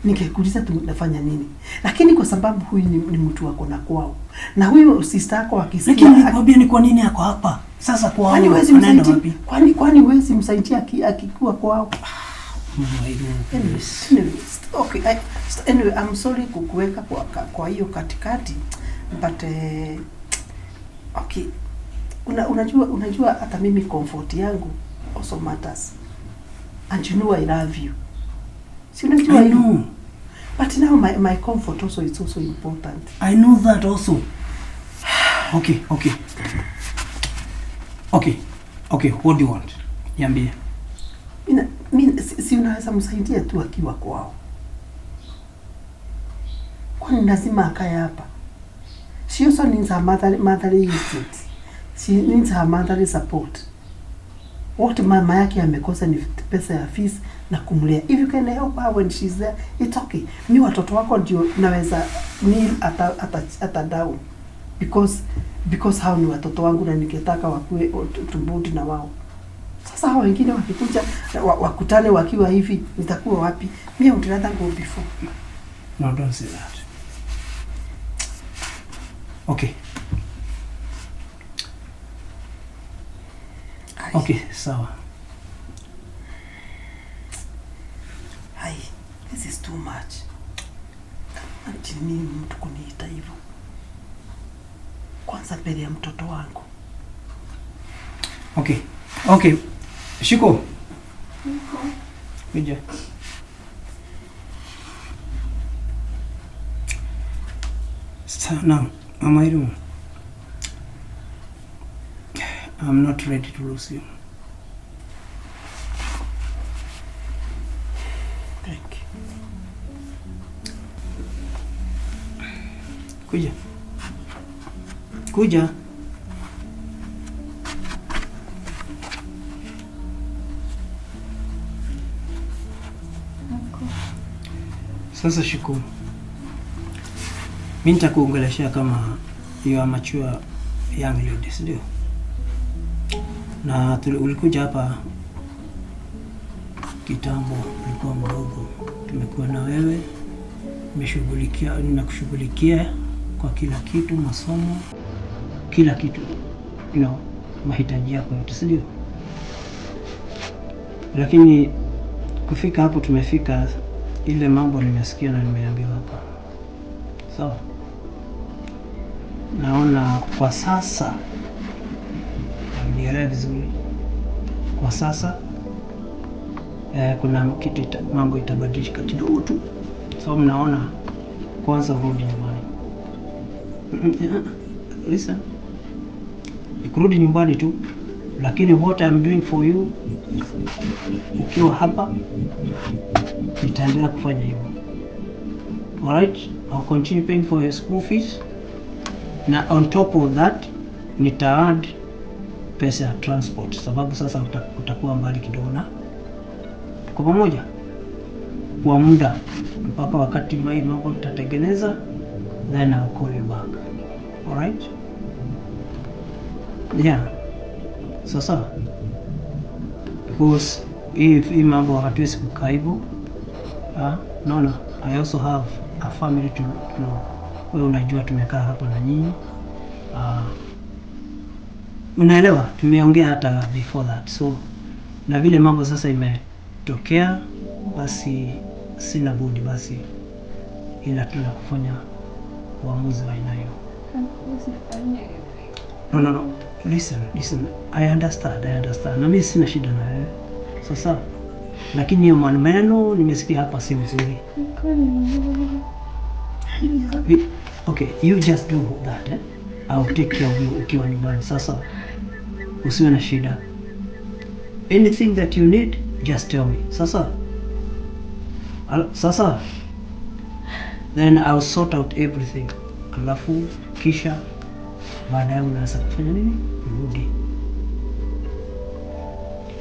Ningekuuliza tunafanya nini? Lakini kwa sababu huyu ni mtu wako na kwao. Na huyu sister yako akisikia. Lakini nikwambia ni kwa nini yako hapa? Sasa kwao anaenda wapi? Kwani huwezi msaidia akikuwa kwao? Okay, anyway, I'm sorry kukuweka kwa hiyo katikati. But okay. Unajua hata mimi comfort yangu also matters. And you know I love you. Si unajua I know. But now my comfort also is also important. I know that also. Okay. What do you want? Niambie. Mimi si unaweza msaidia tu akiwa kwao. Kwani lazima akae hapa? She also needs her motherly instinct. She needs her motherly support. What mama yake amekosa ni pesa ya fees na kumlea. If you can help her when she's there, it's okay. Mimi watoto wako ndio naweza kneel ata down. Because hao ni watoto wangu na ningetaka wakue tumbudi na wao. Sasa hao wengine wakikuja wakutane wakiwa hivi nitakuwa wapi? Mimi would rather go before. No, don't say that. Okay. Okay, sawa. Hai, this is too much. Mimi mtu kuniita hivyo. Kwanza mbele ya mtoto wangu. Okay. Okay. Shiko. Kuja. Now, Mama Iruma, I'm not ready to lose you. Thank you. Kuja. Kuja. Sasa Shiko, mimi nitakuongeleshea kama you are mature young ladies, ndio? Na ulikuja hapa kitambo, ulikuwa mdogo, tumekuwa na wewe, nimekushughulikia kwa kila kitu, masomo, kila kitu, mahitaji yako yote, si ndio? Lakini kufika hapo tumefika, ile mambo nimesikia na nimeambiwa hapa. Sawa. Naona kwa sasa, nielewe vizuri, kwa sasa kuna kitu mambo itabadilika kidogo tu. So mnaona kwanza urudi nyumbani. Listen. Kurudi nyumbani tu, lakini what I'm doing for you, ukiwa hapa nitaendelea kufanya hivyo. Alright? I'll continue paying for your school fees. Na on top of that, nita-add pesa ya transport, sababu sasa utakuwa mbali kidogo na kwa pamoja kwa muda mpaka wakati mambo tutatengeneza, then I'll call you back. Alright? Yeah. Sasa because if mambo hatuwezi kukaa hivyo, no, I also have a family to know. Wewe unajua tumekaa hapa na nyinyi. Unaelewa, tumeongea hata before that. So na vile mambo sasa imetokea, basi sina budi basi ila tuna kufanya uamuzi wa aina hiyo. No. Listen. I understand. Na mimi sina shida na wewe. Sasa lakini hiyo maneno nimesikia hapa si vizuri. Okay, you just do that, I'll take care of you ukiwa nyumbani. Sasa usiwe na shida. Anything that you need, just tell me. Sasa then I'll sort out everything. Alafu kisha baadaye unaweza kufanya nini? Rudi.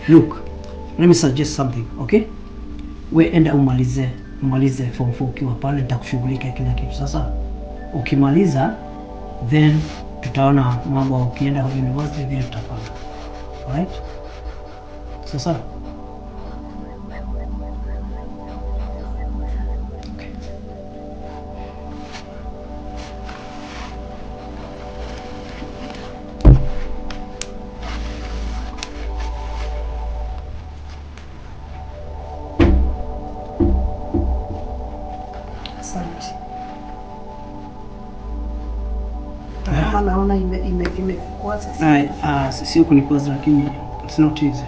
Look, let me suggest something, okay? We enda umalize form 4 ukiwa pale, nitakushughulika kila kitu. Sasa ukimaliza, then tutaona mambo ukienda kwa university vile tutafanya. Alright? Sasa Naona imekwaza sana. Sio kunikwaza, lakini it's not easy.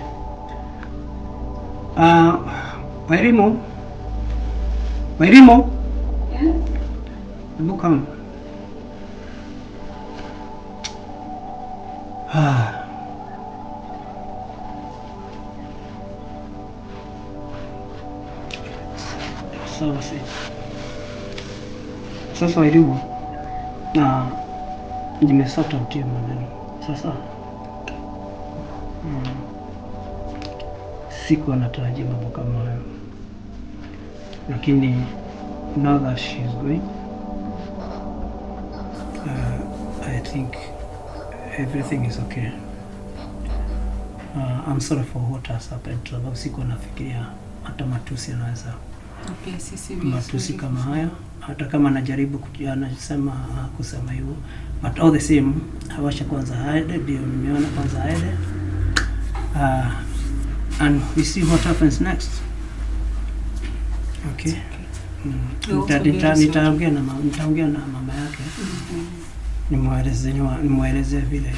Wairimo? Yeah? Hebu come. Sasa Wairimo, nimesota utia maneno. Sasa siku anatarajia mambo kama hayo, lakini now that she's going, I think everything is okay. I'm sorry for what has happened, sababu siku nafikiria hata matusi anaweza. Okay, sisi matusi kama haya hata kama anajaribu anasema kusema hivyo, but all the same awasha kwanza aende, ndio nimeona kwanza aende, and we see what happens next. Okay. Nitaongea na mama yake. Nimweleze vile.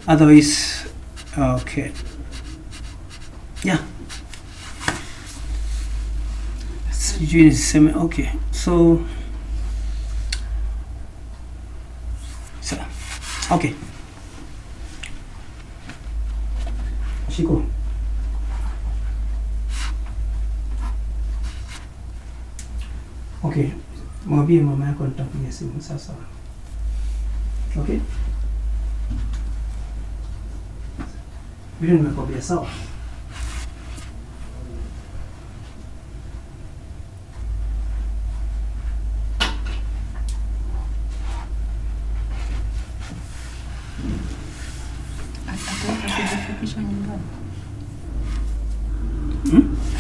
Otherwise, okay. Yeah. Sijui niseme, okay. So, okay. Shiko. Okay. Mwambie mama yako nitakupigia simu sasa. Okay? Vile nimekwambia sawa.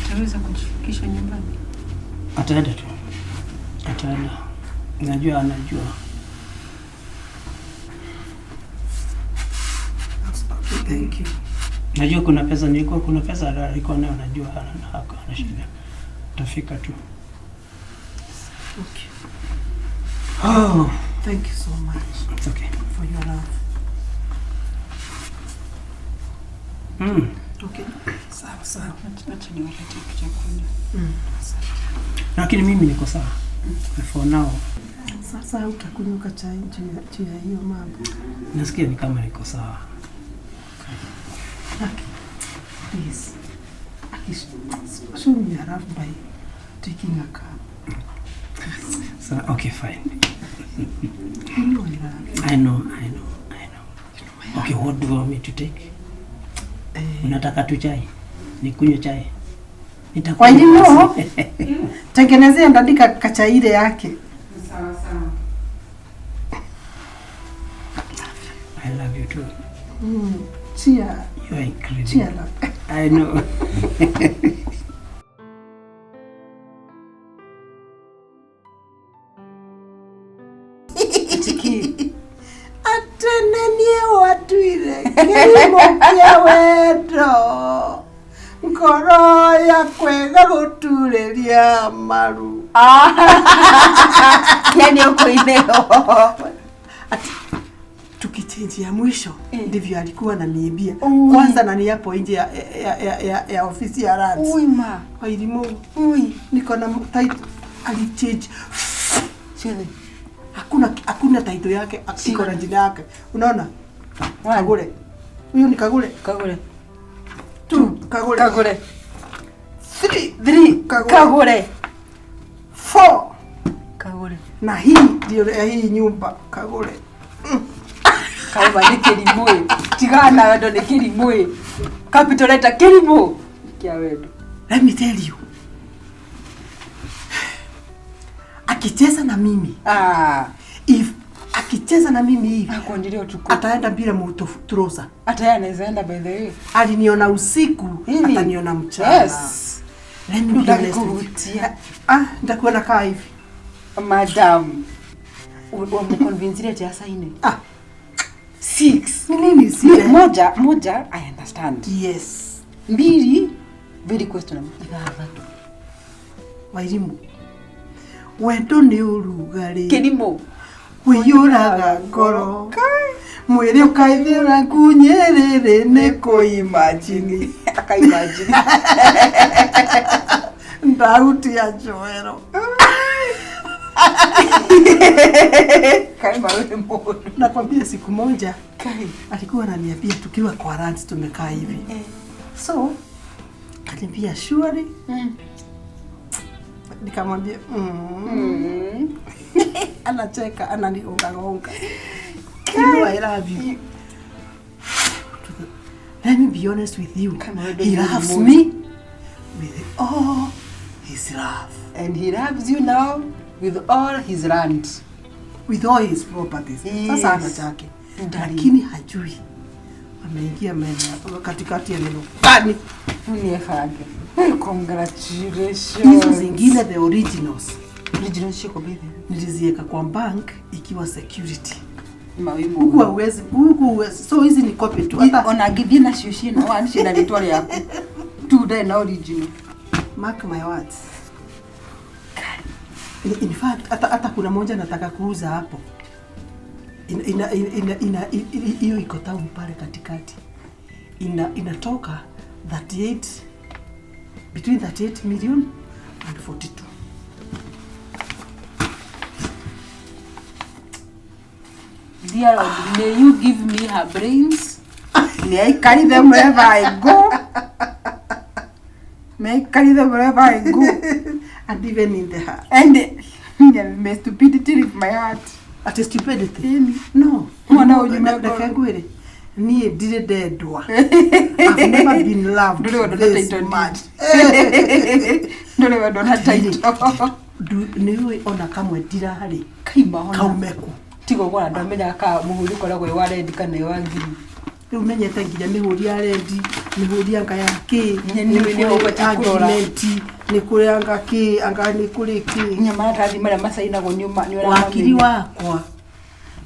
Ataweza kujifikisha nyumbani? Ataenda tu. Ataenda. Najua anajua. Thank you. Najua kuna pesa alikuwa nayo, najua hana shida. Tafika tu. Okay. Oh, Thank you so much. it's okay. For your love. Okay. Sawa. Acha niwalete chakula. Lakini mimi niko sawa. For now. Sasa utakunywa chai juu ya hiyo mambo. Nasikia ni kama niko sawa. Please. Show me your love by taking a cup. So, okay, fine. You know I love you. I know. Okay, what do you want me to take? Unataka tu chai? Nikunywe chai? Kwa hiyo tengenezea ndandika kachai ile yake. Sawa. I love you too. Cheer. You are incredible. Cheer love. I know. Atenenie watu ile kilimo kia wendo ngoro ya kwega gutureria maru. Yani uko ineo. Tukichange ya mwisho ndivyo alikuwa ananiambia. Kwanza nani hapo nje ya ofisi ya Rats. Uima. Wailimu. Niko na title alichange. Chele. Hakuna title yake, iko na jina yake. Unaona? Kagure. Huyo ni Kagure. 2 Kagure. 3 Kagure. 4 Kagure. Na hii ndio hii nyumba Kagure. Kaiba ni Kelimwe. Tigana wendo ni Kelimwe. Capital letter Kelimwe. Kia wendo. Let me tell you. Akicheza na mimi. If akicheza na mimi hivi. Akonjile utuku. Ataenda bila mtu trosa. Hata yeye anaweza enda by the way. Aliniona usiku, ataniona mchana. Yes. Let me be honest. Nitakuwa nakaa hivi. Madam. Umemconvince ati asaine. 6. Nini si? Moja, I understand. Yes. 2, very questionable. Wairimu. Wendo ni urugari. Kelimwe. Wiyuraga ngoro. Mwiri ukaithira kunyerere ni kuimagine. Akaimagine. Ndautia joero. Kaima wewe mbona? Nakwambia siku moja alikuwa ananiambia tukiwa kwa Rats tumekaa hivi. So akaniambia surely. Nikamwambia anacheka, ananigonga. I love you. Let me be honest with you. He loves me with all his love. And he loves you now with all his land. With all his properties. Yes. Sasa ana chake. Lakini hajui. Ameingia katikati ya neno gani. Uniefage. Congratulations. Hizo zingine the originals. Originals shiko bibi. Niliziweka kwa bank ikiwa security. Mawimu. Huku uwezi. So hizi ni copy tu. Hata onagithie na shushi na wanshi na ritwa yako. Today na original. Mark my words. In fact hata kuna moja nataka kuuza hapo. Hiyo iko town pale katikati. Inatoka 38 between 38 million and 42. Dear Lord, may you give me her brains. May I carry them wherever I go. May I carry them wherever I go. And even in the heart. And may stupidity leave my heart. At stupidity? No. Nakagwere. Niye dire dedwa. I've never been loved this much. Ndole wadona title. Niwe ona kamwe dira hari. Kaumeku. Tigo kwa ndamenya ka muhuri kora gwe wa red kana wa green. Umenyete nginya mihuri ya red, mihuri anga ya ki, ni argument, ni kuri anga ki, anga ni kuri ki. Nyama tathi mara masaina go nyuma ni wakiri wakwa.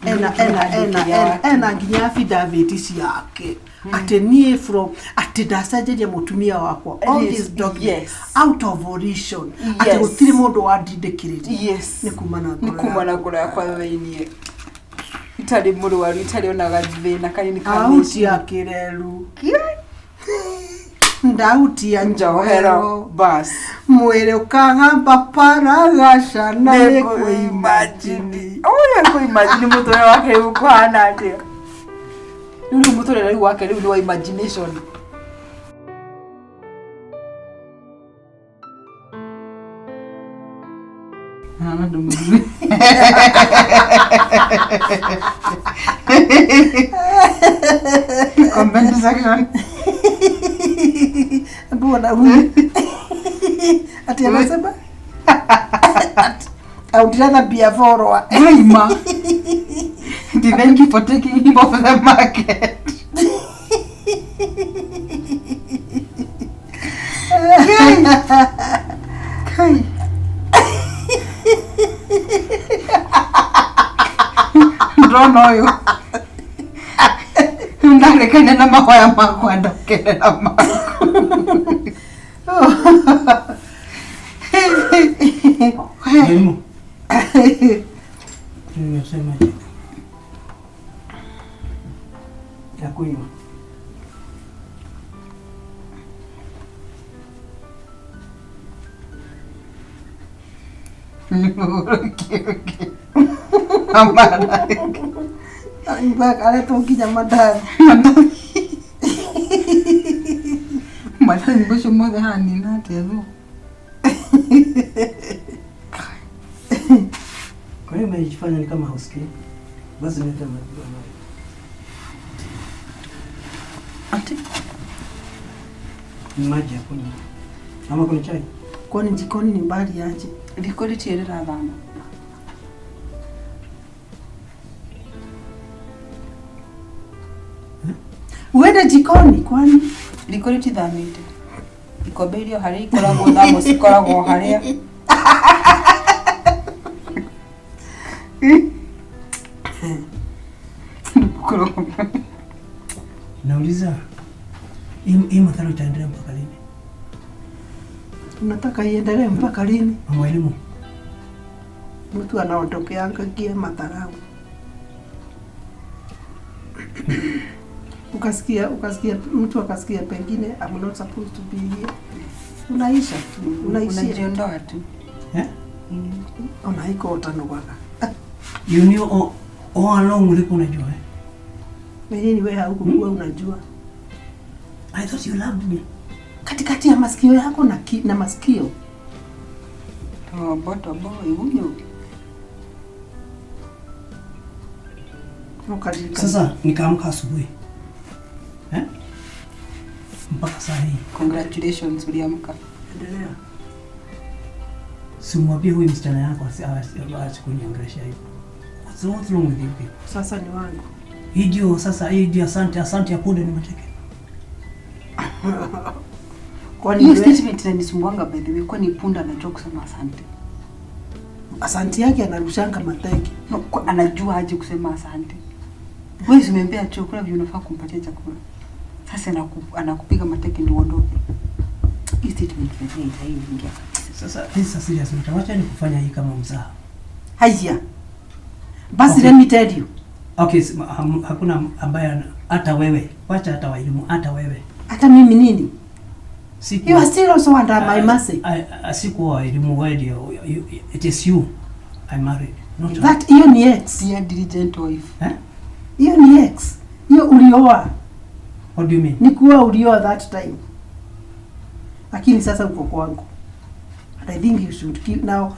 Ena nginya affidavit yake. Ate nie from ate dasajeje mutumia wakwa. All these documents out of volition. Ate gutire mundu wa didekiriri. Yes. Ni kumana kura yakwa weinie. Itali muri wari itali onaga thina kanini auti ya kireru. Ndauti ya njohero bas. Mwere ukangamba paragasha na neko imagine. Oya ko imagine mutore wake ukwana ate. Yule mutore rari wake ni wa imagination. Comment section. Mbona huyu? Ati anasema? I would rather be a follower. Mama. Thank you for taking him off the market. Kai. Don't know you. Ndarekane na mahoya makwa ndokere na makwa. Mwalimu. Nimesema je? Ya kunywa. Amana. Mbak ale toki jamadan. Madam ngosho mode hani na tezo. Kwa hiyo umejifanya ni kama hausikii. Basi nita majibu. Ati Maji ya kunywa. Ama kuna chai? Kwani jikoni ni mbali aje? likoli tierera thama. Uende jikoni kwani? Likoli tithamite. Ikombe irio hari ikoragwo thamo cikoragwo haria. Nauliza hii matharu itaendelea mpaka lini? Unataka iendelee mpaka lini? Mwalimu, Mtu anaondokea kie madharau. Ukasikia mtu akasikia pengine I'm not supposed to be here. Unaisha tu, unajiondoa tu. Unaiko utanogaga. You knew all along ulikuwa unajua eh? Mimi wewe haukuwa unajua. I thought you loved me. Katikati ya masikio yako na masikio. Boto boy huyo. Sasa nikaamka asubuhi. Mpaka saa hii. Congratulations uliamka. Endelea. Simwambie huyu msichana yako asiache kuniongelesha hivyo. What's wrong with you people? Sasa ni wangu. Hii ndio asante ya punde ni mateke. Kwani hiyo statement inanisumbuanga by the way, kwani punda anajua kusema asante? Asante yake anarushanga mateke. No, anajua aje kusema asante. Wewe umempea chakula vile unafaa kumpatia chakula. Sasa anakupiga mateke ndio uondoke. Hii statement inaingia. Sasa this is serious. Mtawacha ni kufanya hii kama mzaha. Haya. Basi let me tell you. Okay, hakuna ambaye hata wewe. Wacha hata walimu hata wewe. Hata mimi nini? Siku, you are still also under my mercy. Sikuwa elimu wewe, it is you I married. Not that hiyo ni ex. Dear diligent wife. Hiyo ni ex. Hiyo ulioa. What do you mean? Ni kuwa ulioa that time. Lakini sasa uko kwangu. And I think you should keep now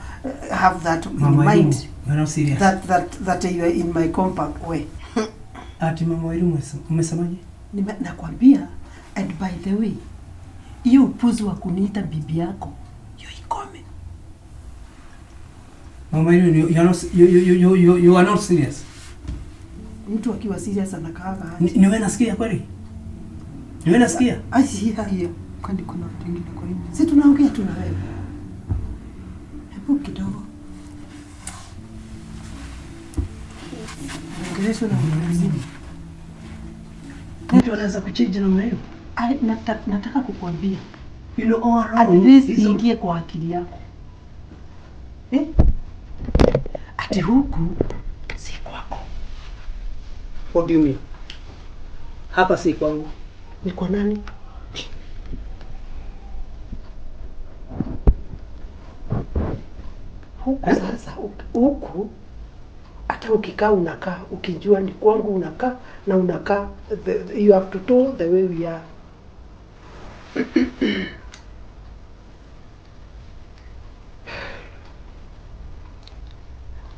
have that in mind. You're not serious. That you are in my compact way. Ati mama walimu umesemaje? Nakwambia, and by the way, hiyo upuzi wa kuniita bibi yako, hiyo ikome. Mama walimu, you are not serious. Mtu akiwa serious anakaaga aje? Ni wewe nasikia kweli? Ni wewe nasikia? Hiyo. Kwani kuna watu wengine kwa nini? Si tunaongea tu na wewe. Hebu kidogo. Ongelesha na mzima. Mtu anaweza kuchange namna hiyo? Nataka kukuambia. You know all at least ingie kwa akili yako. Ati huku si kwako. What do you mean? Hapa si kwangu. Ni kwa nani? Huku sasa, huku hata ukikaa unakaa, ukijua ni kwangu unakaa na unakaa, you have to do the way we are.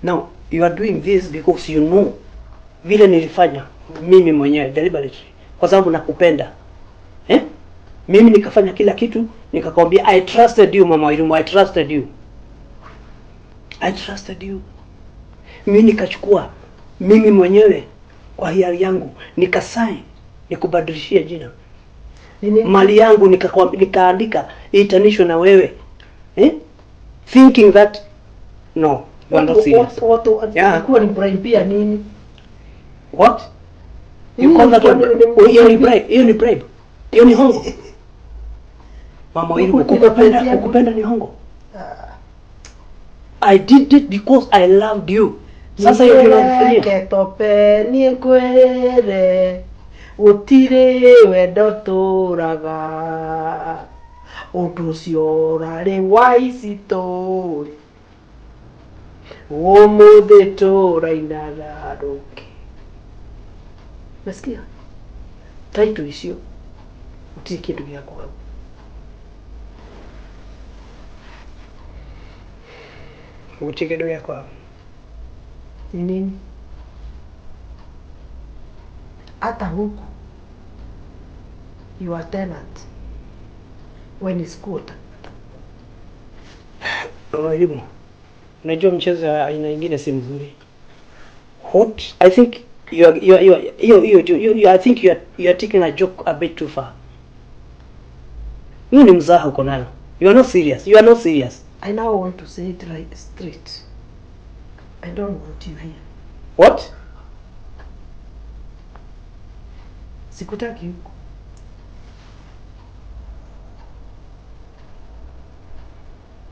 Now, you are doing this because you know vile nilifanya mimi mwenyewe deliberately kwa sababu nakupenda. Mimi nikafanya kila kitu, nikakwambia I trusted you mama walimu, I trusted you. I trusted you. Mimi nikachukua mimi mwenyewe kwa hiari yangu nikasign nikubadilishia jina. Mali yangu nikaandika itanishwe na wewe. Thinking that no, you are not serious. Kwa ni bribe nini? What? You call that hiyo ni bribe? Hiyo ni bribe? Hiyo ni hongo? Mama walimu, kukupenda ni hongo? I did it because I loved you. Sasa hiyo tunafanya ketope ni kwere utire wendo turaga utucio rari waisi tori umuthi turaina raruki. Nasikia title icio utie kindu gya kwa utie kindu gya kwa nini? Hata huku you are tenant when it's good. Walimu, unajua mchezo wa aina nyingine si mzuri. What? I think you are taking a joke a bit too far. Hiyo ni mzaha uko nayo. You are not serious. You are not serious. I now want to say it right straight. I don't want you here. What? Sikutaki huko.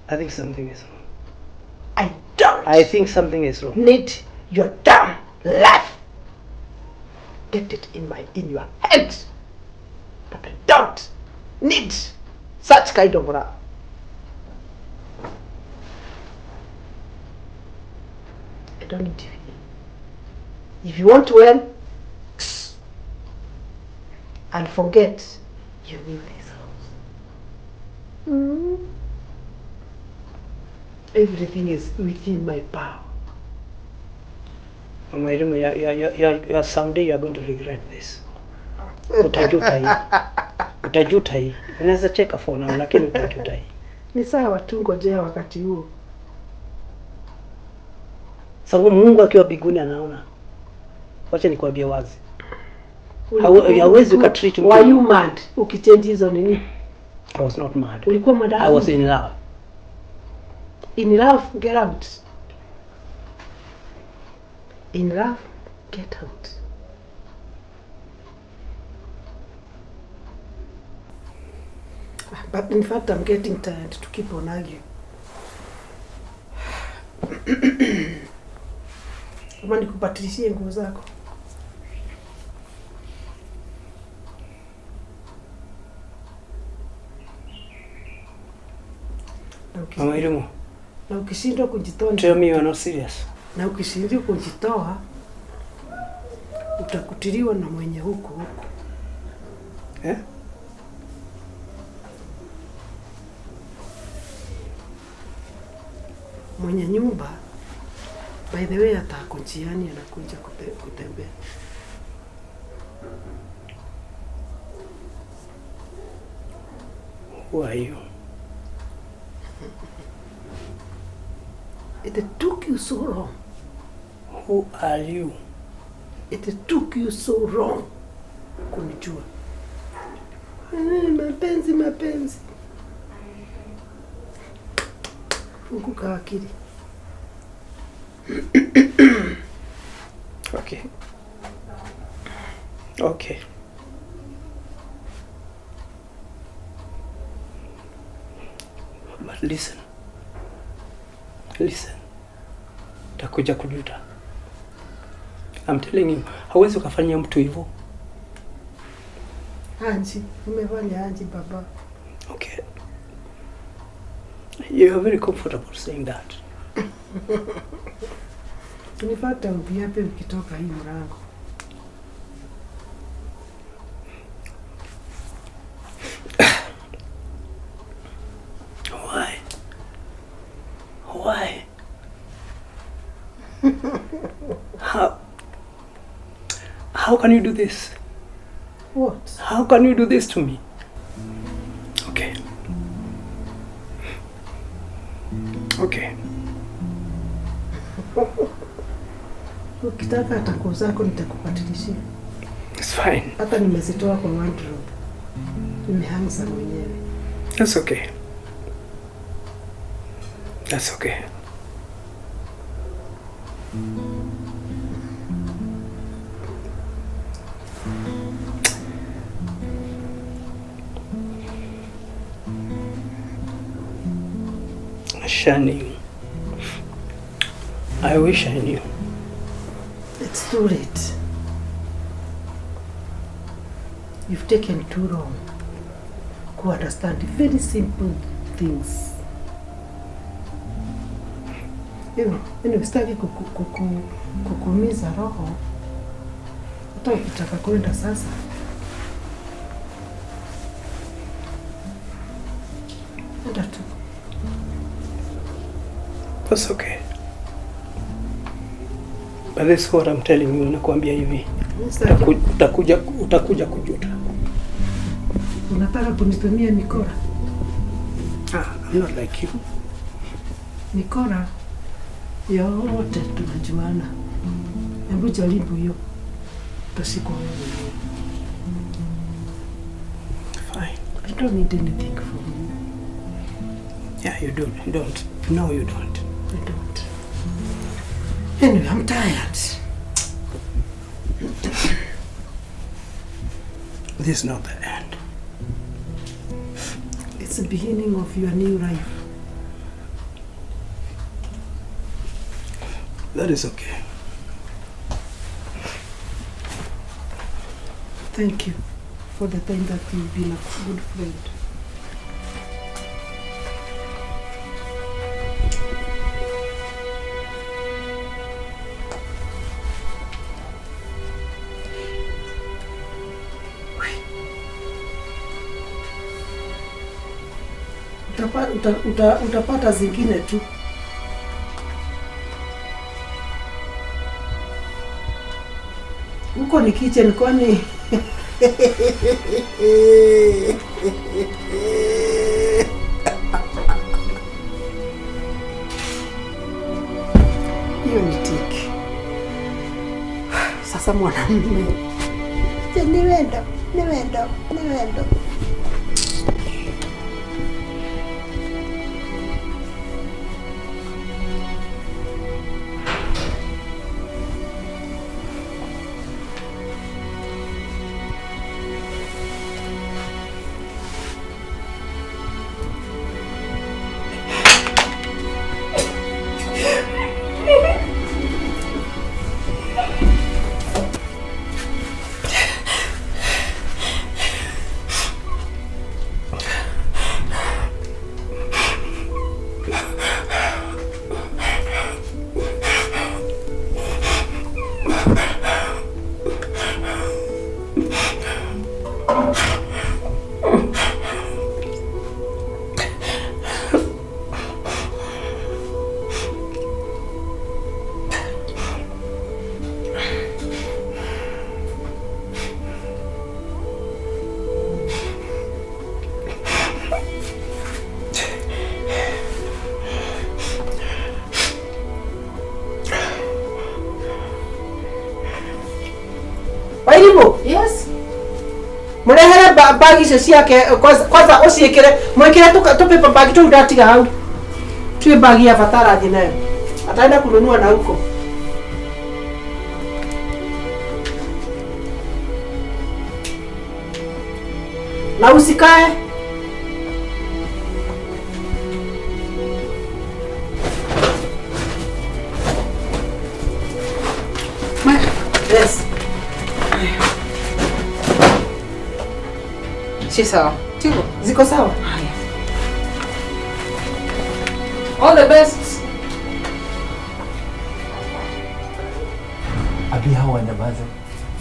I think something is wrong. I think something is wrong. Need your damn life. Get it in your head. But I don't need such kind of love. I don't need you. If you want to win and forget, you leave this house. Everything is within my power. Someday you are going to regret this. Utajuta hii. Utajuta hii. Unaweza cheka for now lakini utajuta hii. Ni sawa tu, ngojea wakati huo. Sababu Mungu akiwa mbinguni anaona. Wacha nikwambie wazi. Hauwezi ukatreat mtu. Why you mad? Ukichange hizo nini? I was not mad. Ulikuwa madamu? I was in love. In love, get out. In love, get out. But in fact, I'm getting tired to keep on arguing. Kama nikupatilishie nguo zako. Mama Irimo. Na ukishindwa kujitoa. Tell me you are not serious. Na ukishindwa kujitoa utakutiliwa na mwenye huko. Eh? Mwenye nyumba, by the way, atako njiani anakuja kutembea. Who are you? It took you so long. Who are you? It took you so long kunijua. Mapenzi. Funguka akili. Okay. But listen. Takuja kujuta. I'm telling you, hauwezi ukafanyia mtu hivyo. Anji, umefanya Anji baba. Okay. You are very comfortable saying that. In fact, I'll be happy ukitoka hii mlango. Why? How can you do this? What? How can you do this to me? Okay. Ukitaka hata nguo zako nitakupatilishia. It's fine. Hata nimezitoa kwa wardrobe. Nimehangsa mwenyewe. That's okay. Shani, I wish I knew. It's too late. You've taken too long to understand very simple things. Sitaki kukuumiza roho. Hata ukitaka kwenda sasa. Enda tu. That's okay. But this is what I'm telling you, nakwambia hivi. Utakuja kujuta. Unataka kunitumia mikora? I'm not like you. Mikora yote tunajuana. Hebu jaribu hiyo. Utashikwa wewe. Fine. I don't need anything from you. Yeah, you don't. No, you don't. I don't. Anyway, I'm tired. This is not the end. It's the beginning of your new life. That is okay. Thank you for the time that you've been a good friend. Utapata zingine tu. Huko ni kitchen kwani? Hiyo ni tiki. Sasa mwanamume. Niwendo. Yes. Murehere bagi icio ciake kwanza uciikire mwikire tupepa bagi tu ndatiga hau. Tuwe bagi ya fatara athi nayo. Ataenda kununua na huko. Na usikae. Yes. Si sawa. Tiko. Ziko sawa? Haya. All the best. Abi hao wanyamaze.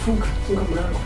Funga mlango.